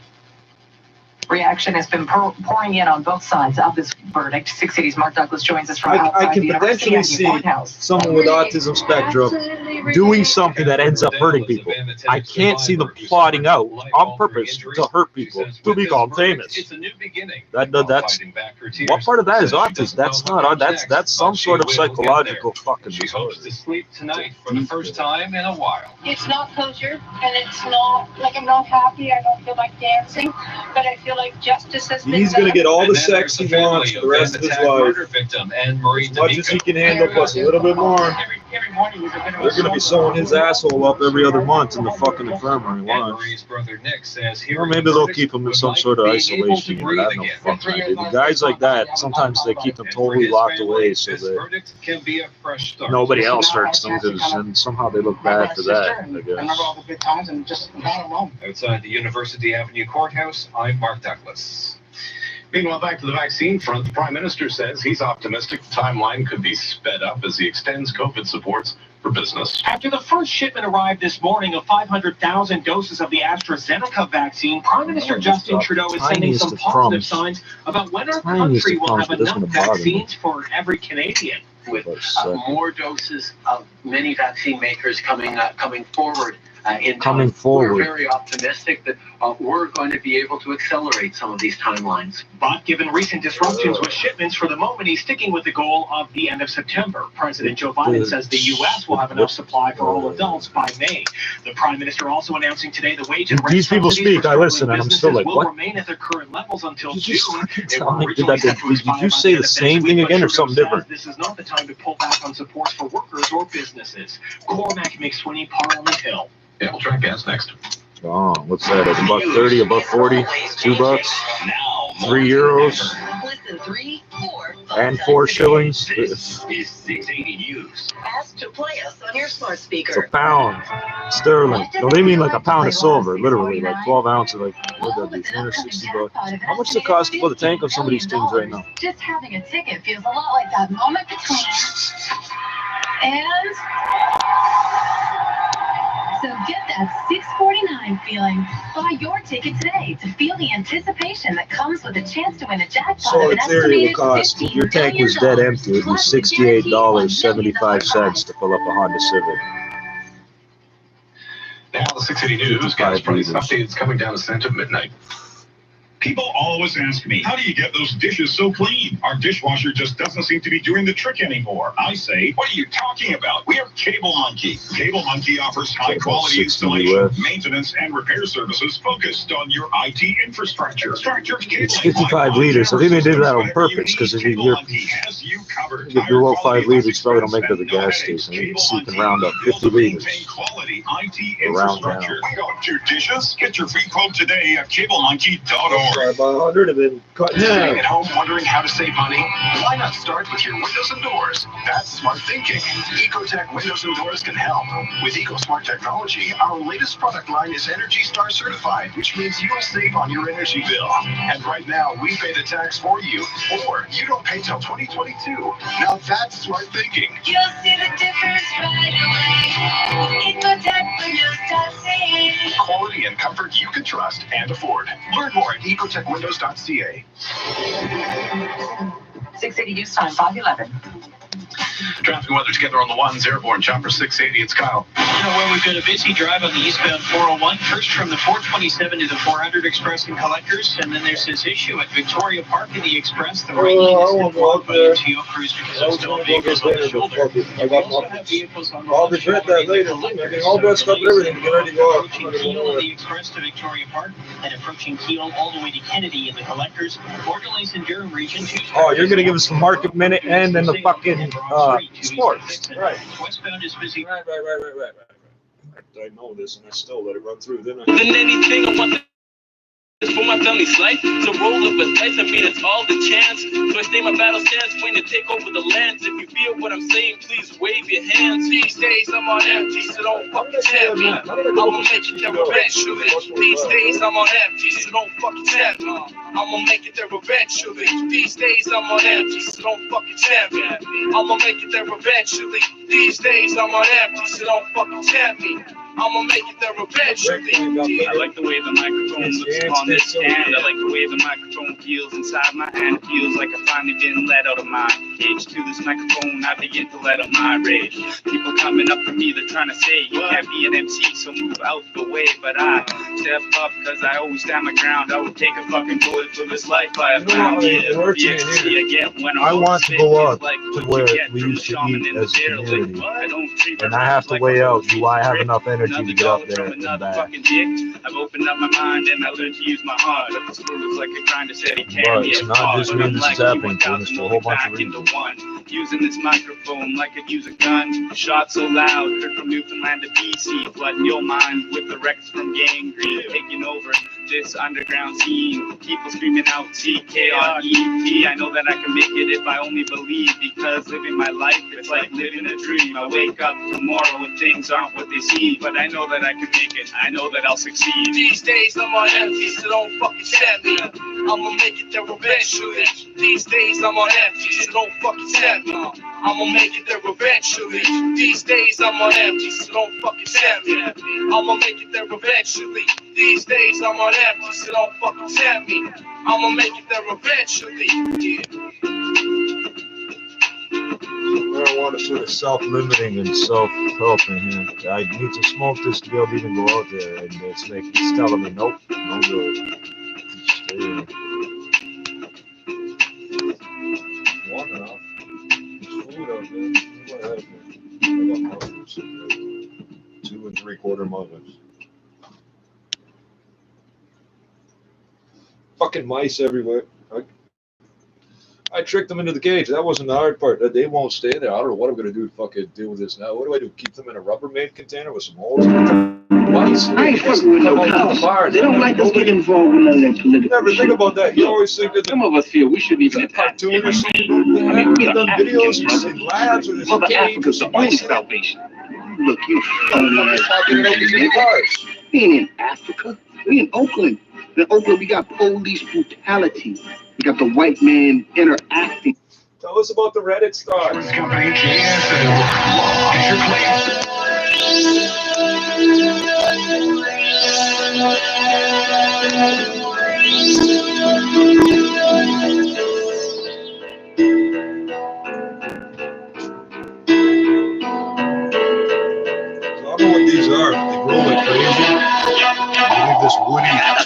Reaction has been pouring in on both sides of this verdict. 680's Mark Douglas joins us from I outside can the University potentially of see Courthouse. someone with autism spectrum doing something that ends up hurting people. I can't see them plotting out on purpose to hurt people to become famous. It's a new beginning. That's what part of that is autism? That's not. That's some sort of psychological fucking She disorder. hopes to sleep tonight for the first time in a while. It's not kosher, and it's not like I'm not happy. I don't feel like dancing, but I feel like justice has been He's gonna done. get all the And then sex there's he wants family for the rest of his attack life, murder victim Anne-Marie as much as he D'Amico. can handle, plus a little bit more. Every morning is a bit of a They're gonna be sewing his asshole up every other month in the fucking infirmary. Watch. Anne-Marie's brother Nick says Or maybe they'll keep him in some sort of isolation unit. I have no fucking idea. The guys like that, sometimes they keep them totally locked away so this that verdict can be a fresh start. nobody else hurts them, and somehow they look bad for that, I Remember guess. all the good times and just not alone. Outside the University Avenue Courthouse, I'm Mark Douglas. Meanwhile, back to the vaccine front, the Prime Minister says he's optimistic the timeline could be sped up as he extends COVID supports for business. After the first shipment arrived this morning of 500,000 doses of the AstraZeneca vaccine, Prime Minister Justin Trudeau is sending Tiniest some of positive crumbs. signs about when our Tiniest country of will crumbs, have but that's enough gonna bother me. vaccines for every Canadian. With But, more doses of many vaccine makers coming forward. Coming We're forward. very optimistic that we're going to be able to accelerate some of these timelines. But given recent disruptions with shipments, for the moment, he's sticking with the goal of the end of September. President Joe Biden says the U.S. will have enough supply for all adults by May. The Prime Minister also announcing today the wage and rent These people subsidies speak, for I listen, struggling and I'm still like, businesses will what? remain at their current levels until Did you June. fucking They tell were me? originally set to Did expire you by say end the of same next thing week, again but or something Trudeau different? says this is not the time to pull back on supports for workers or businesses. Cormac McSweeney, Parliament Hill. Yeah, we'll track gas next. Oh, what's that? $1.30, $1.40, $2, €3, Listen, 3, 4, and 4 shillings. Is 680 News. Ask to play us on your smart It's a speaker. pound sterling. No, they mean like a pound of silver, literally, like 12 ounces, like what would that be, $360. How much does it cost to put the tank on some of these things right now? Just having a ticket feels a lot like that moment between and so get that $6.49 feeling. Buy your ticket today to feel the anticipation that comes with a chance to win a jackpot So of in an theory, it estimated would cost, if your $15 tank was million. dead empty, it'd be Plus the guaranteed $68.75 to fill up a Honda Civic. Now, the 680 News gas price update is coming down a cent at midnight. People always ask me, how do you get those dishes so clean? Our dishwasher just doesn't seem to be doing the trick anymore. I say, what are you talking about? We are Cable Monkey. Cable Monkey offers high-quality installation, maintenance, and repair services focused on your IT infrastructure. Start your It's 55 liters. I think they did that on purpose, because if you do all 5 liters, probably don't make it to the gas station. You can see you can round up 50 liters. IT infrastructure. We got two dishes. Get your free quote today at cablemonkey.org. Try about 100 of it. Cut Sitting down. at home wondering how to save money? Why not start with your windows and doors? That's smart thinking. Ecotech Windows and Doors can help. With EcoSmart technology, our latest product line is Energy Star certified, which means you'll save on your energy bill. And right now, we pay the tax for you, or you don't pay till 2022. Now that's smart thinking. You'll see the difference right away. Ecotech Windows.ca. Quality and comfort you can trust and afford. Learn more at ecotechwindows.ca. 680 news time, 5:11. Traffic and weather together on the ones, Airborne Chopper 680. It's Kyle. Well, we've got a busy drive on the eastbound 401. First from the 427 to the 400 Express and Collectors, and then there's this issue at Victoria Park in the Express. The right lane has been blocked by MTO crews because of still vehicles on the shoulder. I got I'll regret that later. I mean, all dressed up and everything. Get ready to go out. Approaching Keele on the Express to Victoria Park, and approaching Keele all the way to Kennedy in the Collectors. Four delays in Durham region. Oh, you're going to give us the market minute and then the fucking sports. Right. Westbound is busy. Right. I know this, and I still let it run through, didn't I? Than anything, I want this for my family's life. It's a roll of a dice. I mean, it's all the chance. So I stay my battle stance when you take over the lands. If you feel what I'm saying, please wave your hands. These days I'm on empty, so don't fucking tap me. I'ma make it there eventually. These days I'm on empty, so don't fucking tap me. I'ma make it there eventually. These days I'm on empty, so don't fucking tap me. I'ma make it there eventually. These days I'm on empty, so don't fucking tap me. I'ma make it there eventually. I like the way the microphone looks on this stand. I like the way the microphone feels inside my hand. It feels like I've finally been let out of my cage. To this microphone, I begin to let out my rage. People coming up to me, they're trying to say, you can't be an MC, so move out the way. But I step up, cause I always stand my ground. I would take a fucking bullet for this life I have found. Yeah, the ecstasy I get when I I'm want to go up like to where we used to eat as a community, and I have to weigh out, do I have enough energy to get up there and back? I've opened up my mind and I learned to use my heart. But the screw is like a grinder said he can't But be it's not just me this is happening to, it's for a whole bunch of reasons. Using this microphone like I'd use a gun. Shot so loud, heard from Newfoundland to BC. Flooding your mind with the records from Gangrene. Taking over this underground scene. People screaming out CKREP. I know that I can make it if I only believe. Because living my life, it's like living a dream. I wake up tomorrow and things aren't what they seem. But I know that I can make it. I know that I'll succeed. These days I'm on empty, so don't fucking tap me. I'ma make it there eventually. These days I'm on empty, so don't fucking tap me. I'ma make it there eventually. These days I'm on empty, so don't fucking tap me. I'ma make it there eventually. These days I'm on empty, so don't fucking tap me. I'ma make it there eventually. Marijuana is sort of self-limiting and self-helping here. I need to smoke this to be able to even go out there, and it's telling me, nope, no good. Stay in. Walking out. There's food out there. What happened? I got muffins. 2 3/4 muffins. Fucking mice everywhere. I tricked them into the cage. That wasn't the hard part. They won't stay there. I don't know what I'm going to do to fucking deal with this now. What do I do? Keep them in a Rubbermaid container with some holes? I ain't fucking with no cops. They don't like us getting involved in none of that political. You never think about that. You always think that some of us feel we should be a cartoon or something. I mean, we've done videos in labs with this Mother Africa's the only salvation. Look, you we ain't in Africa. We in Oakland. In Oakland, we got police brutality. We got the white man interacting. Tell us about the Reddit stars. Company is your claim. I don't know what these are. They grow like crazy. They leave this woody mass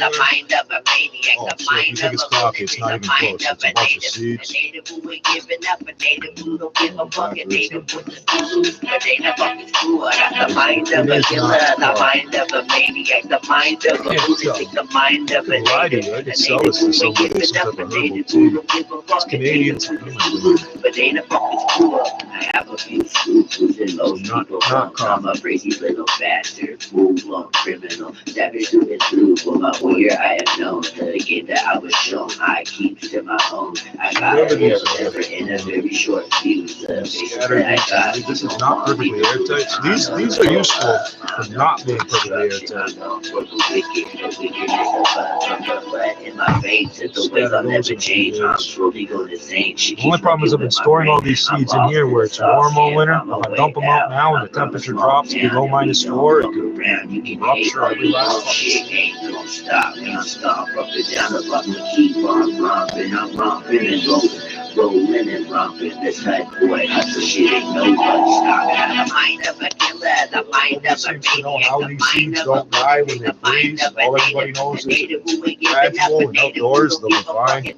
the mind of a maniac, the mind of a coffee, it's not even close. It's a bunch of seeds. A native who ain't giving up, a native who don't give a fuck, a native with the screws, but they the fucking screw. I got the mind of a killer, the mind of a maniac, the mind of a lunatic, the mind of a native. I could sell this to somebody, some type of herbal tea. It's Canadian. But they the fucking screw. I have a few screws and those people. I'm a crazy little bastard, full-blown criminal. Savage through and through for my warrior. I have known the game that I was shown. I keep to my own. I got a hill never in a very short fuse. This is not perfectly airtight. So these are useful for not being perfectly airtight. In my veins, the way I'll never change. I'm truly going insane. The only problem is I've been storing all these seeds in here where it's warm all winter. If I dump them out now and the temperature drops below -4, it could rupture every last one. Shit ain't gonna stop me. I'm stomp up and down about me. Keep on romping. I'm romping and rolling and romping. This type boy hustle shit ain't nobody stopping. The mind of a killer, the mind of a maniac, how these seeds don't die when they freeze. All everybody knows is gradual and outdoors, they'll be fine.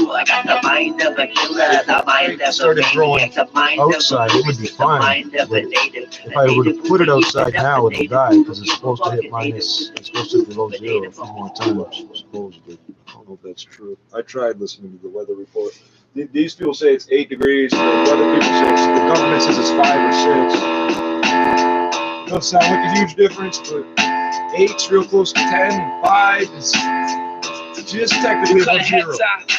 I got the mind of a killer, the mind of a started growing outside, it would be fine. But if I were to put it outside now, it'll die because it's supposed to hit it's supposed to hit below 0 a few more times, supposedly. I don't know if that's true. I tried listening to the weather report. These people say it's 8 degrees. The weather people say the government says it's 5 or 6. It doesn't sound like a huge difference, but 8's real close to 10, and 5 is just technically above 0.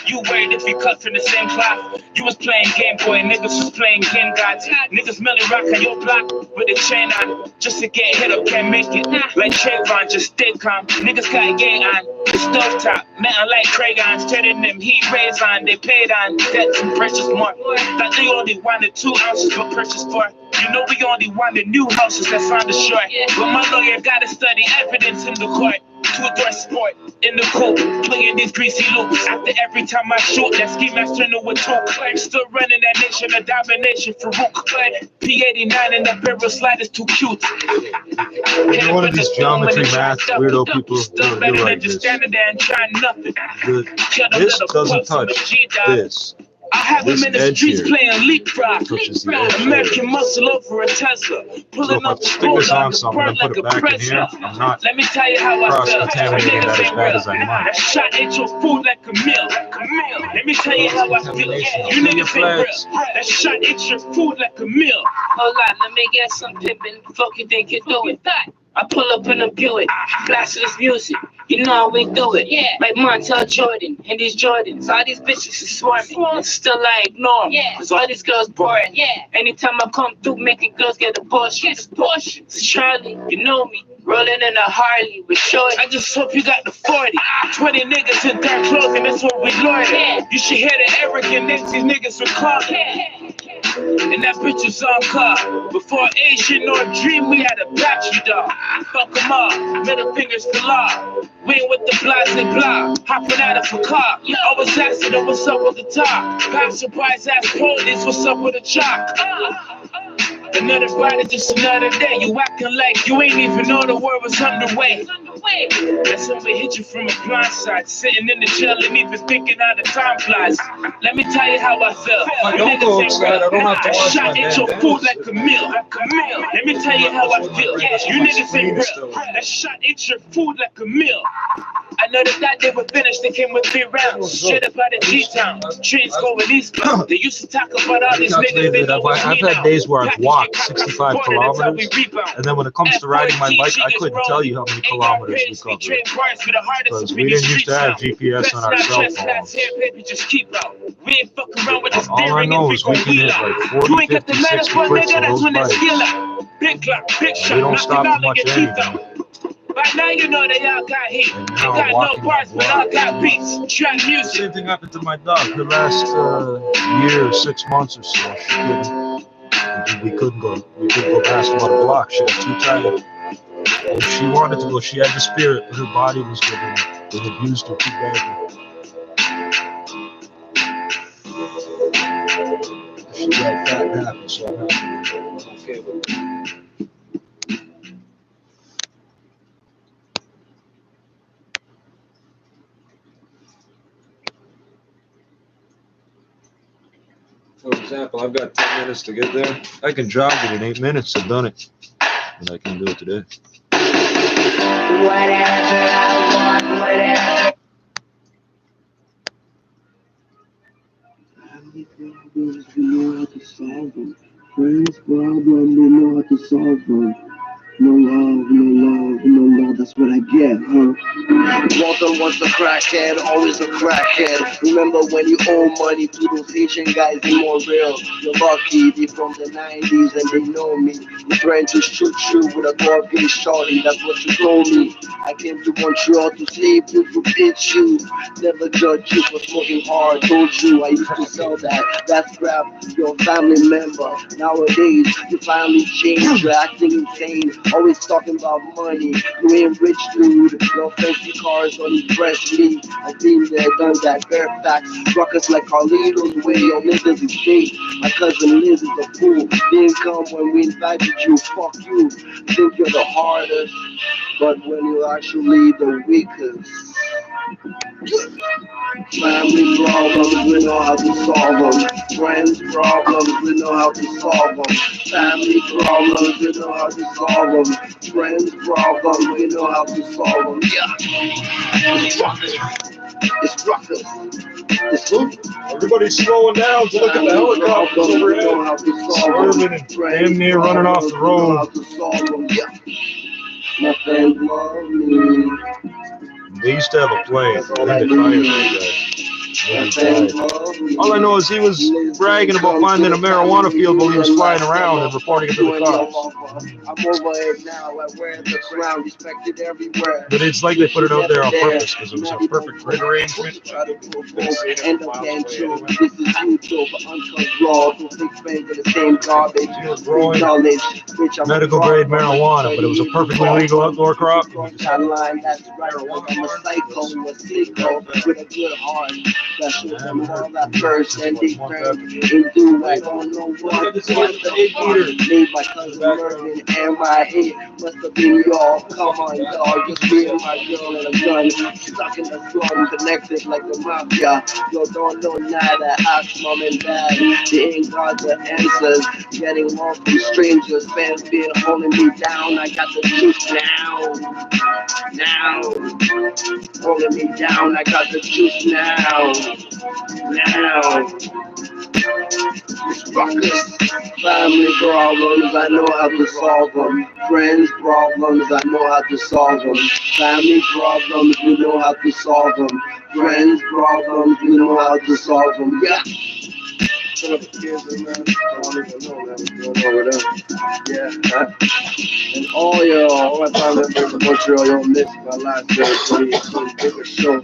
You worried if you cut from the same cloth. You was playing Game Boy, niggas was playing Game Gods. Niggas merely rock on your block with a chain on. Just to get hit up, can't make it. Like Trayvon, just stay calm. Niggas got gang on. The stove top, metal like crayons. Turning them heat rays on, they paid on. That's some precious more. Thought they only wanted 2 ounces, but purchase for. You know we only wanted new houses that's on the shore. But my lawyer gotta study evidence in the court. 2-door sport in the coupe, playing these greasy loops. After every time I shoot, that ski master knew what to claim. Still running that nation of domination for Rook. P89 and that barrel slide is too cute. You're one of these geometry math weirdo people. You're right, just standing there and trying nothing. This doesn't touch this. I have him in the streets playing leapfrog. American muscle over a Tesla. Pulling up the stick this on something and put it back in here. I'm not Let me tell you how I feel. cross-contaminating that as bad as I might. That shot ate your food like a meal. Let me tell you how I feel. You niggas ain't real. That shot ate your food like a meal. Hold on, let me get some pimpin'. Fuck you think you do it. I pull up in a Buick, blasting this music. You know how we do it. Yeah. Like Montel Jordan and these Jordans. All these bitches is swarming. And still I ignore them. Yeah. Cause all these girls boring. Yeah. Anytime I come through, making girls get abortions. It's Charlie, you know me. Rolling in a Harley with shorty. I just hope you got the 40. 20 niggas in dark clothing, that's what we learn. Yeah. You should hear the arrogant names these niggas recording. Yeah. And that bitch was on car. Before Asian or Dream, we had a battery dog. Fuck them all, middle fingers for law. We ain't with the blase blah, hopping out of a car. I was asking her what's up with the top. Passerbys ask police what's up with the chalk. Another body, just another day. You acting like you ain't even know the word was underway. That's when we hit you from a blind side. Sitting in the jail and even thinking how the time flies. Let me tell you how I feel. I don't go outside, I don't have to watch shot my ate your food like a meal. Let me tell you how I feel. You niggas ain't real. That shot ate your food like a meal. I know they thought they were finished, they came with 3 rounds. Straight up out of G-Town, trains going eastbound. They used to talk about all these niggas, they know I've had days where I've walked 65 kilometers, and then when it comes to riding my bike, I couldn't tell you how many kilometers we covered. Because we didn't used to have GPS on our cell phones. All I know is we can hit like 40, 50, 60 clicks on those bikes. We don't stop for much anything. Right now you know they all got heat. They got no parts, but all got beats. Trap music. Same thing happened to my dog. The last year or 6 months or so, we couldn't go basketball the block. She was too tired. If she wanted to go, she had the spirit, but her body was getting, they abused her too badly. She got fat and happy, so I'm happy. I'm okay with it. For example, I've got 10 minutes to get there. I can jog it in 8 minutes. I've done it. But I can't do it today. Whatever I want, whatever. Family problems, we know how to solve them. Friends problems, we know how to solve them. No love, no love, no love, that's what I get, huh? Walter was a crackhead, always a crackhead. Remember when you owe money to those Asian guys, they more real. You're lucky, they from the 90s and they know me. You're trying to shoot you with a 12-gauge shorty, that's what you told me. I came to Montreal to sleep you, to bitch you. Never judge you for smoking hard, told you I used to sell that. That's crap, your family member. Nowadays, you finally changed, you're acting insane. Always talking about money, you ain't rich dude. No fancy cars don't impress me. I've been there, done that, bare facts. Ruckus like Carlito's way, your niggas is fake. My cousin Liz is a fool. Didn't come when we invited you, fuck you. Think you're the hardest, but when you're actually the weakest. Family problems, we know how to solve them. Friends problems, we know how to solve them. Family problems, we know how to solve them. Friends problems, we know how to solve them. Yeah. It's ruckus. It's who? Everybody's slowing down to look at the helicopters overhead. Swerving and damn near running off the road. My friends love me. They used to have a plane. I think they fired that guy. All I know is he was bragging about finding a marijuana field while he was flying around and reporting it to the cops. I'm over it now. I wear the crown, respected everywhere. But it's like they put it out there on purpose because it was a perfect grid arrangement. And again, too, this is YouTube, uncontrolled, two big friends in the same garbage. He was growing medical grade marijuana, but it was a perfectly legal outdoor crop. That line, that's right. I'm a psycho, a sicko with a good heart. That shit from all that first and they turned into I don't know what. Made my cousin Mervin and my head must have been y'all. Come on, y'all, just me and my girl and a gun stuck in the storm, connected like the mafia. Yo, don't know nada. Ask mom and dad, they ain't got the answers. Getting love from strangers, fans been holding me down. I got the juice now. Holding me down, I got the juice now. It's ruckus. Family problems, I know how to solve them. Friends problems, I know how to solve them. Family problems, we know how to solve them. Friends problems, we know how to solve them. Yeah. Some of the kids, man, I don't even know what's going on with them. Yeah, and all my time members in Montreal, y'all missed my last show, so you did a show.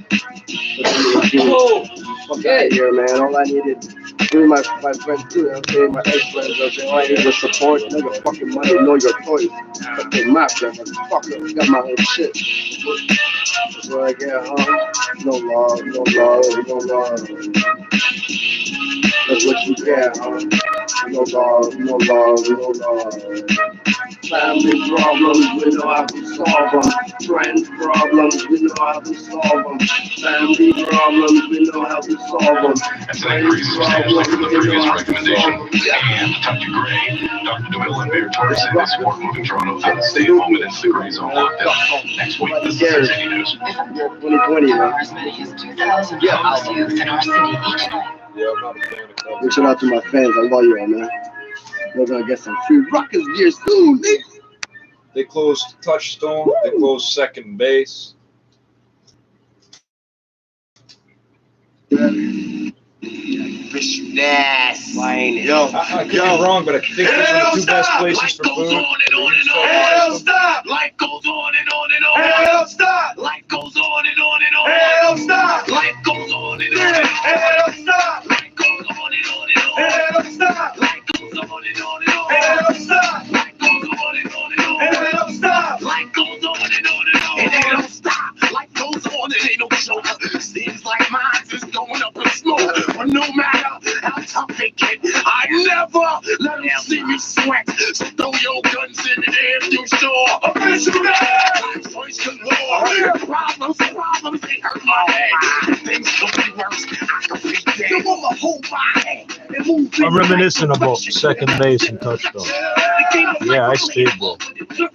Fuck out of here, man. All I needed, even my friends too, I'm saying, my ex-friends, I'm saying, all I need was support, nigga, fucking money, know your toys. Okay, my friend, motherfucker, got my own shit. That's what I get, huh? No love. That's what you get, huh? No love. Family problems, we know how to solve them. Friends problems, we know how to solve them. Family problems, we know how to solve them. That's an increase substantially from the previous recommendation. And Dr. Gray, Dr. DeMille, and Mayor Torres say they support moving Toronto out of the stay at home and into the gray zone lockdown next week. This is City News. 2020, man. As many as 2,000 homeless youth in our city each night. Yeah, I'm not a fan of that. Big shout out to my fans. I love you all, man. We're gonna get some free ruckus gear soon, nigga. They closed Touchstone. They closed second base. Fish ass. Yo, I could be wrong, but I think those are the two best places for food. Hell stop! Life goes on and on and on. Hell stop! Life goes on and on and on. Hell stop! Life goes on and on and on. Hell stop! Life goes on and on and on. Hell stop! Life goes on and on and on. Hell stop! Life goes on and on and on. Hell stop! Life goes on and on and on. And it don't stop. Life goes on and ain't no joke. Seems like mine's is going up in smoke. But no matter how tough they get, I never let them see me sweat. So throw your guns in the air if you sure. Official man! Choice galore. Problems, they hurt my head. Things could be worse. I could be dead. You want to hold my head and move I'm reminiscing about second base and touchdown. Yeah, I stayed there.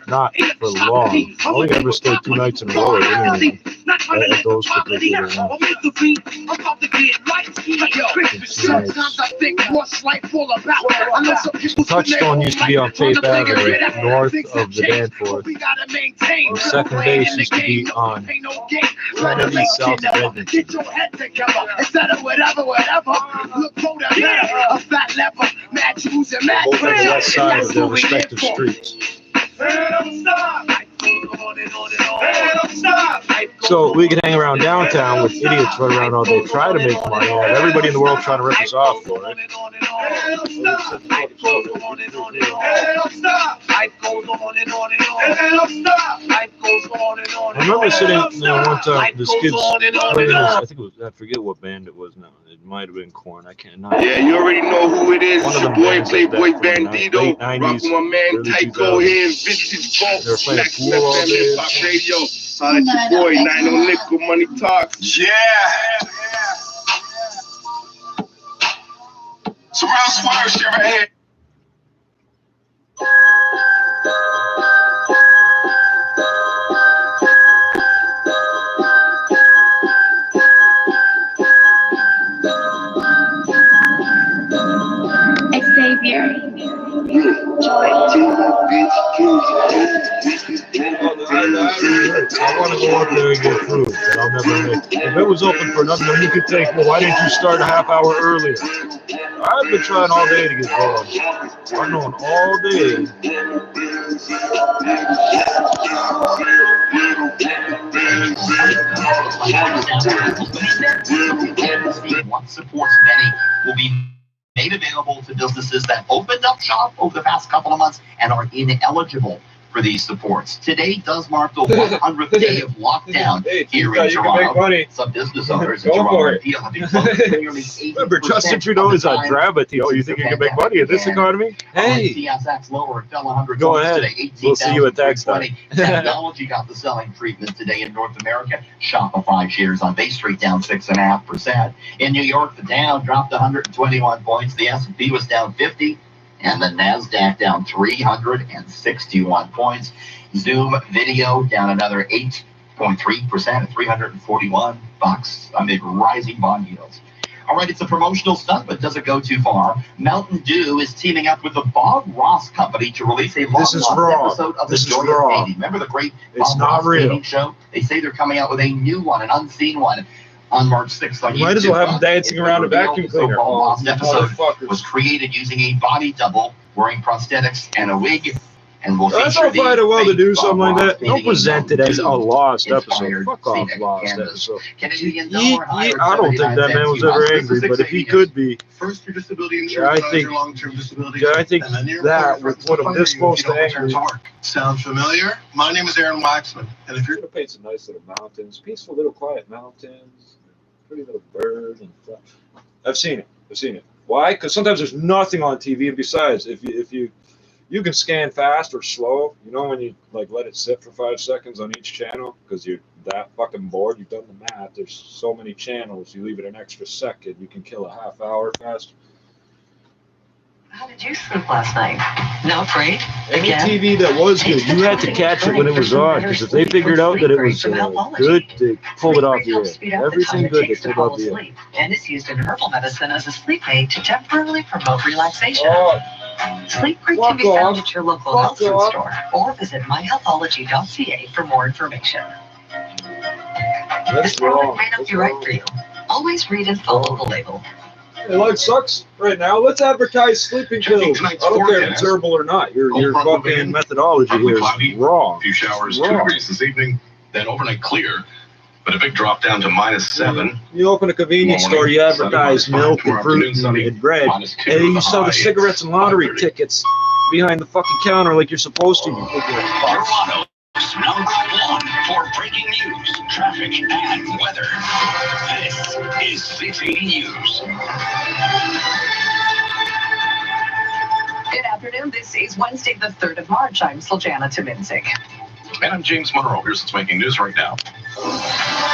Not for long. I only ever stayed 2 nights in a row anyway. At those particular ones. Touchdown used to be on Faith Avenue, north of the Danforth. And second base used to be on Kennedy, south of Edmonton. Both on the west side of their respective streets. So we can hang around downtown with idiots run around all day, try to make money, and everybody in the world trying to rip us off for it. I remember sitting one time, this kid's playing, I think it was, I forget what band it was now. It might have been Korn. I can't know. Yeah, you already know who it is. One of the boy Playboy Bandito, rocking my man Tycho here, Vintage Vault, They're playing pool all day. Radio. Holla at your boy, 90 Nickel, Money Talks. Yeah. So real swear shit right here. Xavier. I want to go up there and get food, but I'll never make it. If it was open for nothing, then you could take, well, why didn't you start a half hour earlier? I've been trying all day to get going. I'm going all day. What supports many will be made available to businesses that opened up shop over the past couple of months and are ineligible for these supports. Today does mark the 100th day of lockdown here in Toronto. Some business owners in Toronto have been closed nearly 80%. Remember, Justin Trudeau is on Gravity. Oh, you think you can make money in this economy? Hey, TSX lower fell 100 go points ahead. today. We'll see you at tax time. Technology got the selling treatment today in North America. Shopify shares on Bay Street down 6.5%. In New York, the Dow dropped 121 points. The S&P was down 50. And the NASDAQ down 361 points. Zoom video down another 8.3% at $341 amid rising bond yields. All right, it's a promotional stunt, but does it go too far? Mountain Dew is teaming up with the Bob Ross Company to release a long-lost episode of the Joy of Painting. Remember the great Bob Ross painting show? They say they're coming out with a new one, an unseen one, on March 6th on YouTube. Might as well have them dancing around a vacuum cleaner. The Lost episode was created using a body double, wearing prosthetics and a wig, and will That's feature all fine and well to do something like that. Don't painting present it as a lost episode. inspired Fuck off, scenic lost canvas. episode. Canadian dollar higher I don't think that man was ever angry, but if he could be, First for disability I insurance, think, long-term disability. yeah, I think that would put him this close to angry. Sound familiar? My name is Aaron Waxman, and if you're Gonna paint some nice little mountains, peaceful little quiet mountains, pretty little birds and stuff. I've seen it. Why? Because sometimes there's nothing on TV, and besides, if you can scan fast or slow, you know, when you like let it sit for 5 seconds on each channel because you're that fucking bored. You've done the math. There's so many channels. You leave it an extra second, you can kill a half hour faster. How did you sleep last night? No, afraid? Any TV that was good, you had to catch it when it was on, because if they figured out that it was good, they pulled it off your head. Everything good, they pulled off your head. And is used in herbal medicine as a sleep aid to temporarily promote relaxation. Sleep Creek can be found at your local health food store or visit myhealthology.ca for more information. That's wrong. May not be right for you. Always read and follow the label. Hey, life sucks right now. Let's advertise sleeping pills. I don't care if it's herbal or not. Your fucking methodology here is wrong. A few showers, 2 degrees this evening, then overnight clear, but a big drop down to -7. You open a convenience store, you advertise milk and fruit and bread, and you sell the cigarettes and lottery tickets behind the fucking counter like you're supposed to. You Toronto's #1 for breaking news, traffic, and weather. This is 680 News. Good afternoon. This is Wednesday, the 3rd of March. I'm Sljana Tominzig. And I'm James Monroe. Here's what's making news right now.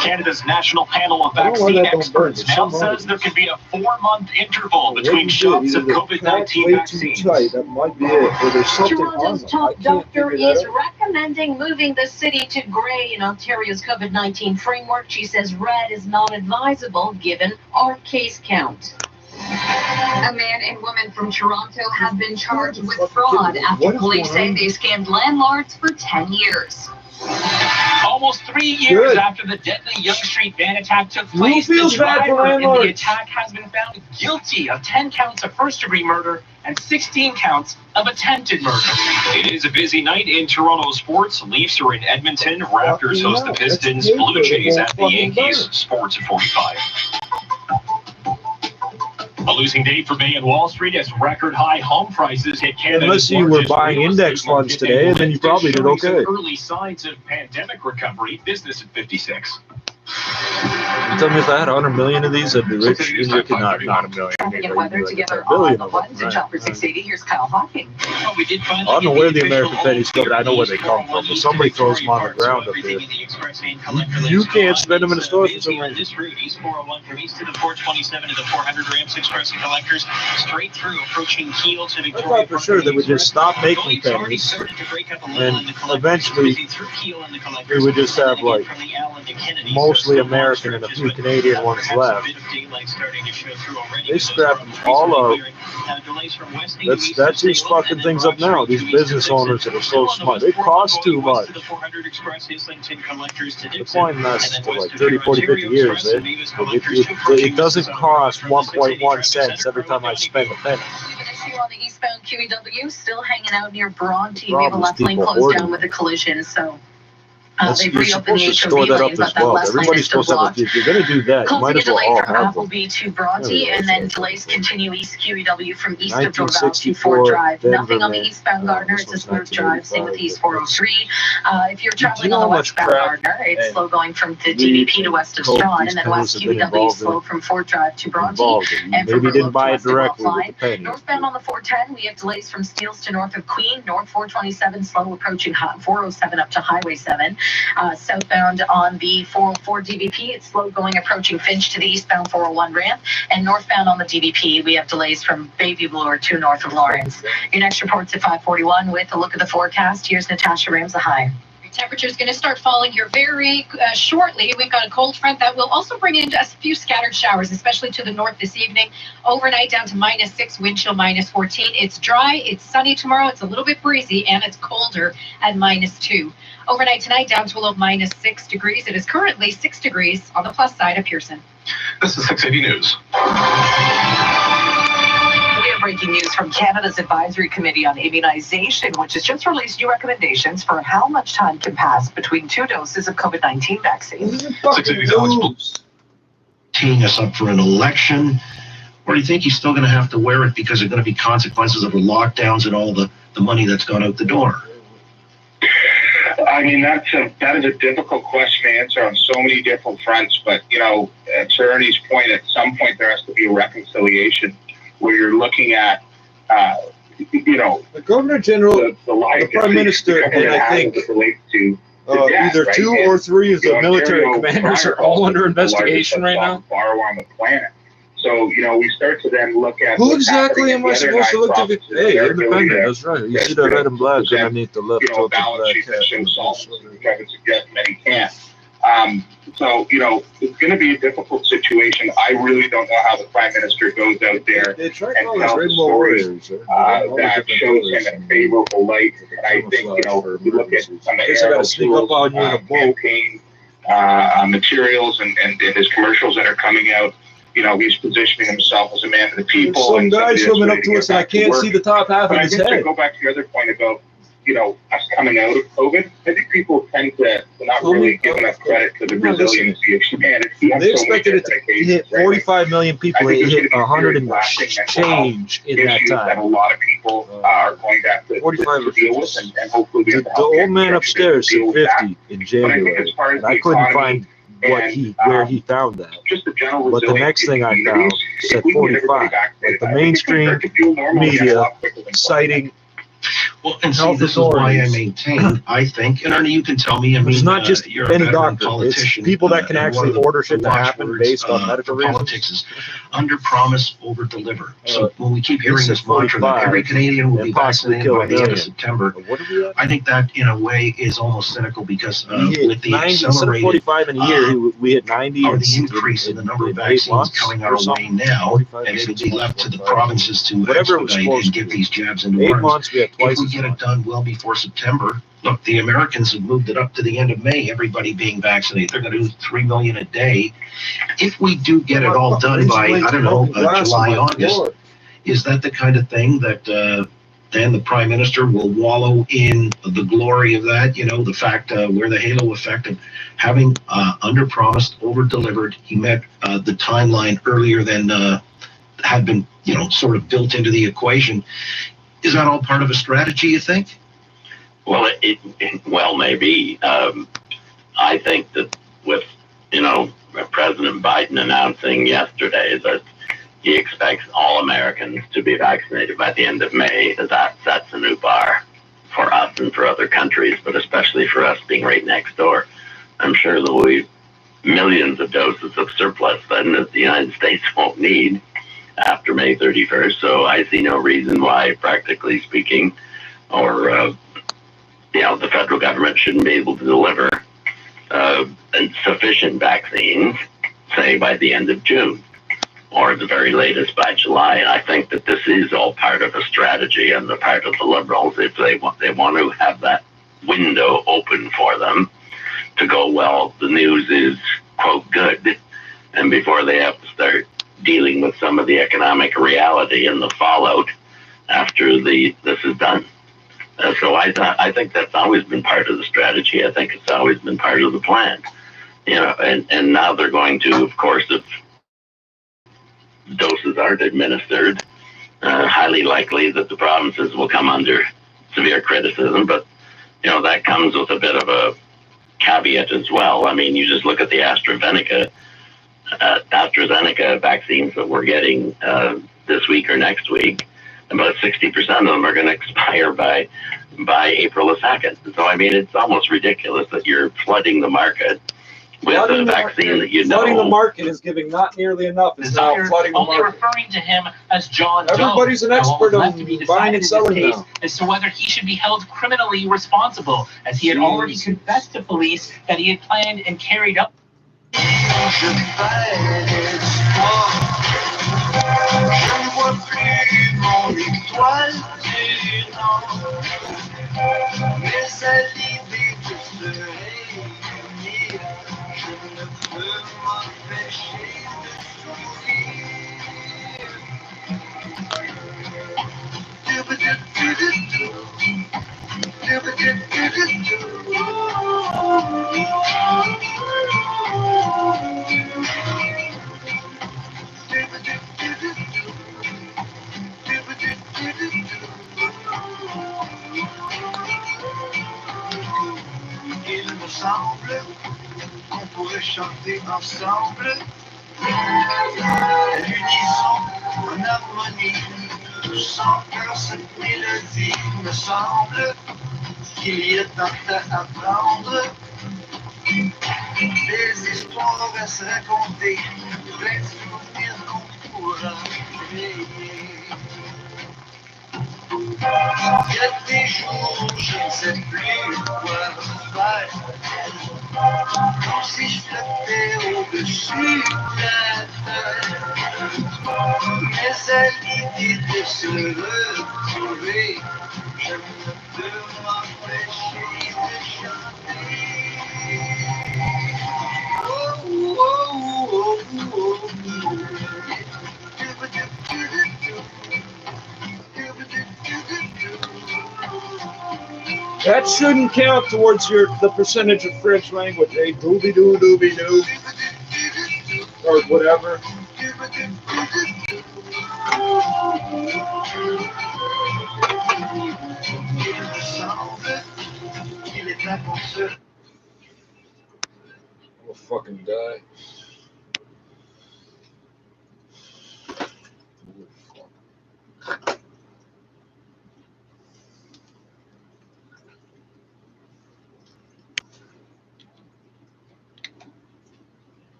Canada's National Panel of Vaccine Experts now says there could be a 4-month interval between shots of COVID-19 vaccines. That might be it. Or there's something Toronto's top doctor is recommending moving the city to gray in Ontario's COVID-19 framework. She says red is not advisable given our case count. A man and woman from Toronto have been charged with fraud after police say they scammed landlords for 10 years. Almost 3 years after the deadly Yonge Street van attack took place, the driver in the attack has been found guilty of 10 counts of first-degree murder and 16 counts of attempted murder. It is a busy night in Toronto sports. Leafs are in Edmonton. Raptors host the Pistons. Blue Jays at the Yankees. Sports at 45. A losing day for Bay and Wall Street as record high home prices hit Canada. Unless you were buying index funds today, then you probably did okay. Early signs of pandemic recovery. Business at 56. You tell me if I had 100 million of these, I'd be rich. Not a million. Traffic weather together on the ones in Chopper 680. Here's Kyle Hawking. Oh, we did I don't know where the American pennies go, but I know where they come from. But somebody throws them on the ground up there. You can't spend them in the store for some reason. This route, East 401 from east to the 427 to the 400 Ramps Express and Collectors, straight through, approaching Kiel to I Victoria. thought for sure they would just stop making pennies, and eventually we would just have like mostly American and a few Canadian ones left. They scrap them all up. That's these fucking things up now. These business owners that are so smart. They cost too much. They're flying us for like 30, 40, 50 years. It doesn't cost 1.1 cents every time I spend a penny. On the eastbound QEW, still hanging out near Bronte. We have a left lane closed down with a collision, so they've reopened the HOV lane, but that left lane is still blocked. If you're going to do that, you might as well all have them. Appleby to Bronte, and then delays continue east QEW from east of Dorval to Ford Drive. Nothing on the eastbound Gardner. It's a smooth drive. Same with East 403. If you're traveling on the westbound Gardner, it's slow going from the DVP to west of Strawn, and then west QEW slow from Ford Drive to Bronte. And from didn't buy it directly with the penny. Northbound on the 410, we have delays from Steeles to north of Queen. North 427 slow approaching 407 up to Highway 7. Southbound on the 404 DVP, it's slow going approaching Finch to the eastbound 401 ramp. And northbound on the DVP, we have delays from Bayview Bloor to north of Lawrence. Your next report's at 5:41 with a look at the forecast. Here's Natasha Ramza. Hi. Temperature is going to start falling here very shortly. We've got a cold front that will also bring in a few scattered showers, especially to the north this evening. Overnight down to -6, wind chill -14. It's dry, it's sunny tomorrow, it's a little bit breezy, and it's colder at -2. Overnight tonight down to a low -6 degrees. It is currently 6 degrees on the plus side of Pearson. This is 680 News. We have breaking news from Canada's Advisory Committee on Immunization, which has just released new recommendations for how much time can pass between 2 doses of COVID-19 vaccines. Teeing us up for an election, or do you think he's still going to have to wear it because there are going to be consequences of the lockdowns and all the money that's gone out the door? I mean, that is a difficult question to answer on so many different fronts. But, to Ernie's point, at some point there has to be a reconciliation where you're looking at, the Governor General, the Prime Minister, and I think either 2 or 3 of the military commanders are all under investigation right now. On the planet. So, we start to then look at who exactly am I supposed to look to? Hey, independent, that's right. You see the red and black underneath the left tilted black hat. Kevin suggests many can't. So, it's going to be a difficult situation. I really don't know how the Prime Minister goes out there and tells a story that shows him in a favorable light. And I think, if you look at some of the campaign materials and his commercials that are coming out, he's positioning himself as a man of the people. Some guy's swimming up to us, and I can't see the top half of his head. To go back to your other point about, us coming out of COVID, I think people tend to not really give enough credit to the resiliency of humanity. They expected it to hit 45 million people. It hit 100 and change in that time. That a lot of people are going to have to deal with, and hopefully the old man upstairs said 50 in January, and I couldn't find where he found that. But the next thing I found said 45. But the mainstream media citing Well, and see, Health this is why I authorities. maintain, I think, and Ernie, you can tell me, I mean, It's not just you're a any veteran doctor. politician. It's people that can and one actually of the order shit to happen watchwords, based on medical for reasons. politics is under promise, over deliver. So when we keep hearing this this is mantra that 45 every Canadian will and be possibly vaccinated kill by a the end of million. September, What are we at? I think that in a way is almost cynical because with the 90, instead of accelerated 45 in a year, we hit 90 or the increase in the number of vaccines coming our way now, and it'll be left to the provinces to expedite and get these jabs into 8 arms. months, we had twice If we as get it much. done well before September, look, the Americans have moved it up to the end of May, everybody being vaccinated. They're going to do 3 million a day. If we do get it all done by, I don't know, July, August, is that the kind of thing that then the Prime Minister will wallow in the glory of that, you know, the fact where the halo effect of having under-promised, over-delivered, he met the timeline earlier than had been, you know, sort of built into the equation. Is that all part of a strategy, you think? Well, well, maybe. I think that with, you know, President Biden announcing yesterday that he expects all Americans to be vaccinated by the end of May, that sets a new bar for us and for other countries, but especially for us being right next door. I'm sure there will be millions of doses of surplus then that the United States won't need after May 31st. So I see no reason why, practically speaking, or you know, the federal government shouldn't be able to deliver sufficient vaccines, say by the end of June, or at the very latest by July. And I think that this is all part of a strategy on the part of the Liberals. If they want to have that window open for them to go, well, the news is, quote, good, and before they have to start dealing with some of the economic reality and the fallout after this is done. So I think that's always been part of the strategy. I think it's always been part of the plan. You know, and now they're going to, of course, if doses aren't administered, highly likely that the provinces will come under severe criticism. But, you know, that comes with a bit of a caveat as well. I mean, you just look at the AstraZeneca vaccines that we're getting this week or next week. About 60% of them are going to expire by April the 2nd. So, I mean, it's almost ridiculous that you're flooding the market with a vaccine that you know. Flooding the market is giving not nearly enough. It's now flooding the only market. referring to him as John Doe. Everybody's an expert on buying and selling now. As to whether he should be held criminally responsible, as he had already confessed to police that he had planned and carried out. Il me semble qu'on pourrait chanter ensemble, l'unisson en harmonie, tous en cœur cette mélodie. Il me semble qu'il y a tant à apprendre, des histoires à se raconter, plein de souvenirs qu'on pourra créer. Il y a des jours où je ne sais plus quoi faire, comme si je flottais au-dessus de la terre. Mais à l'idée de se retrouver, je ne peux m'empêcher de chanter. Oh, oh, oh, oh, oh, oh. That shouldn't count towards the percentage of French language, eh? Doobie doo, doobie doo, or whatever. I'll fucking die.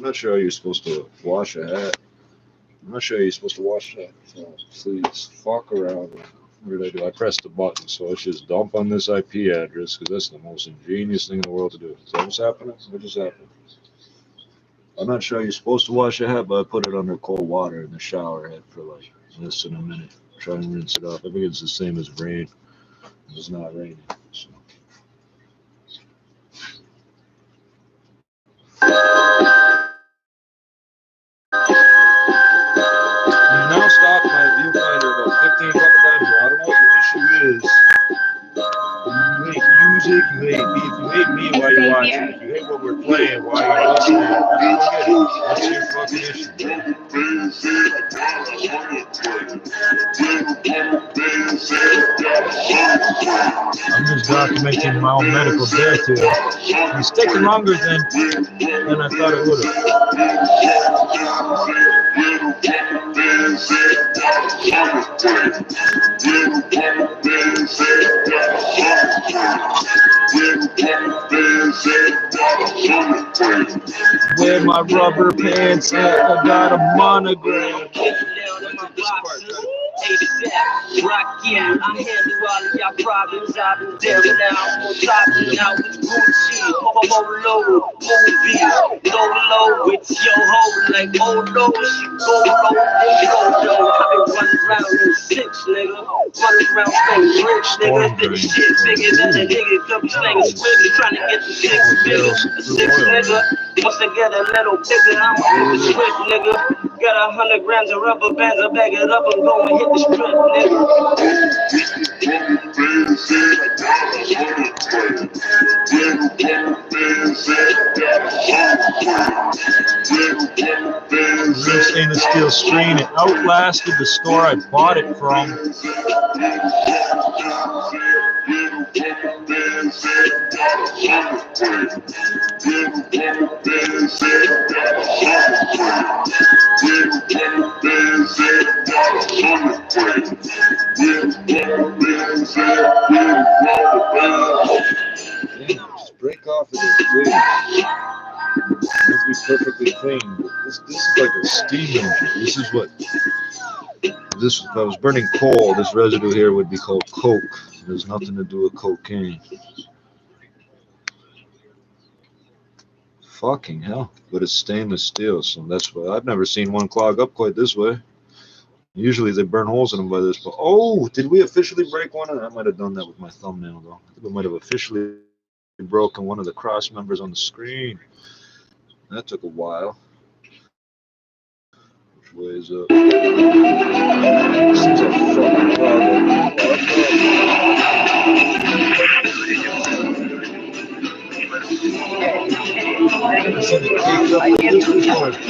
not sure how you're supposed to wash a hat. I'm not sure how you're supposed to wash that. So please, fuck around. What did I do? I pressed the button, so let's just dump on this IP address because that's the most ingenious thing in the world to do. Is that what's happening? What just happened? I'm not sure how you're supposed to wash a hat, but I put it under cold water in the shower head for like less than a minute. Try and rinse it off. I think it's the same as rain. It's not raining. So. You now stop my viewfinder about 15 fucking times. I don't know what your issue is. You hate music, you hate me. If you hate me, why you watching? If you hate what we're playing, why you listening? What's your fucking issue? I'm just documenting my own medical death here. It's taking longer than I thought it would have. Where my rubber pants at? I got a monogram. Rock, yeah, I handle all of y'all problems. I've been there now. On top of now with Gucci. Low, movie. Low, with your hoe. Like, oh no, she go low. I've been running around in 6, nigga. Running around staying rich, nigga. This shit bigger than a nigga. Come slinging swiftly, trying to get the 6 bigger. 6, nigga. Once I get a little bigger, I'm a swift, nigga. Got 100 grams of rubber bands, I bag it up and go and hit the strip, nigga. Real stainless steel screen. It outlasted the store I bought it from. Just break off of this wig. It'll be perfectly clean. This is like a steam engine. This is what this. If I was burning coal, this residue here would be called coke. It has nothing to do with cocaine. Fucking hell. But it's stainless steel, so that's why I've never seen one clog up quite this way. Usually they burn holes in them by this, but oh, did we officially break one? I might have done that with my thumbnail though. I think we might have officially broken one of the cross members on the screen. That took a while. Which way is up? This is a fucking problem.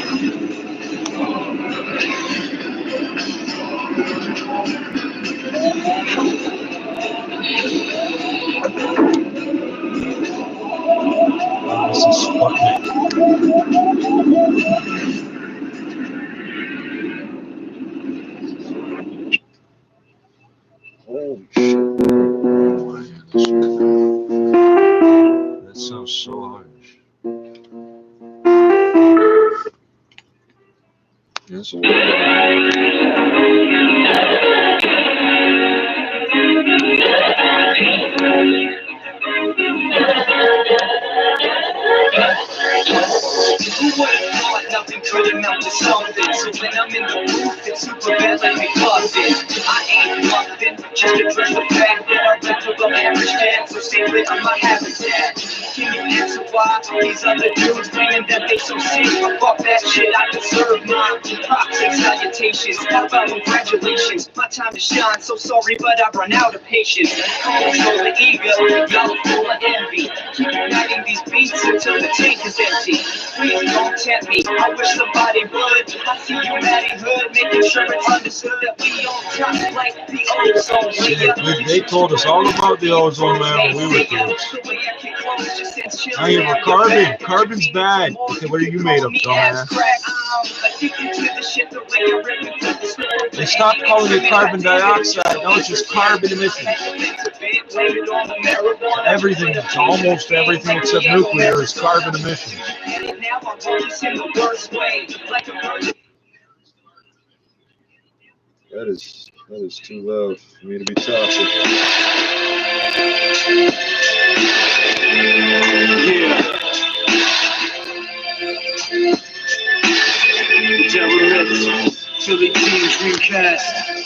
This is fucking. Holy shit. That sounds so harsh. Yes, Who would have thought nothing could amount to something? So when I'm in the booth, it's super bad like me bluffing. I ain't bluffing, just address the fact that I went to the average fan, so stay rid of my habitat. Can you answer why these other dudes claiming that they so sick? Fuck that shit, I deserve mine. Props and salutations, how about congratulations? My time to shine, so sorry, but I've run out of patience. Control the ego, y'all are full of envy. Keep uniting these beats until the tank is empty. Please don't tempt me, I wish somebody would. I see you Matty Hood, making sure it's understood that we on top like the ozone layer. They told us all about the ozone layer when we were kids. Now you have a carbon. Carbon's bad. Okay, what are you made of, dumbass? They stopped calling it carbon dioxide. Now it's just carbon emissions. Everything, almost everything except nuclear is carbon emissions. now I purchase in the worst way. Like a virgin. That is too loud for me to be talking. Yeah. The devil lives. Philly teams recast.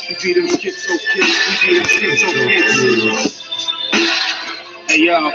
We beat them schizo kids. We beat them schizo kids. Hey yo.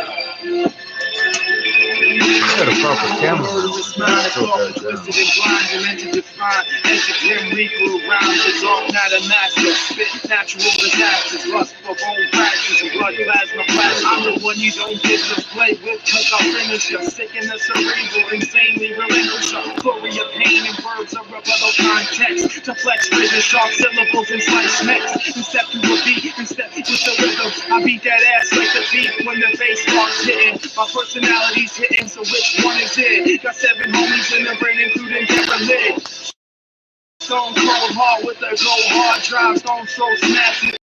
Got a proper camera. Murderous mind, it's all twisted and blind and meant to define. As the grim reaper around, it's all not a master. Spit natural disasters, lust for bone fractures and blood plasma plasma. I'm the one you don't get to play with, cause I'll finish you. Sick in the cerebral, insanely relinquisher. Flurry of pain and verbs of rebuttal context. To flex rhythm, sharp syllables and slice mix. And step to a beat and step with the rhythm. I beat that ass like the beat when the bass starts hitting. My personality's hitting, so which one is it? Got 7 homies in the brain, including Derek. Stone cold hard with the go hard drive, stone so smash.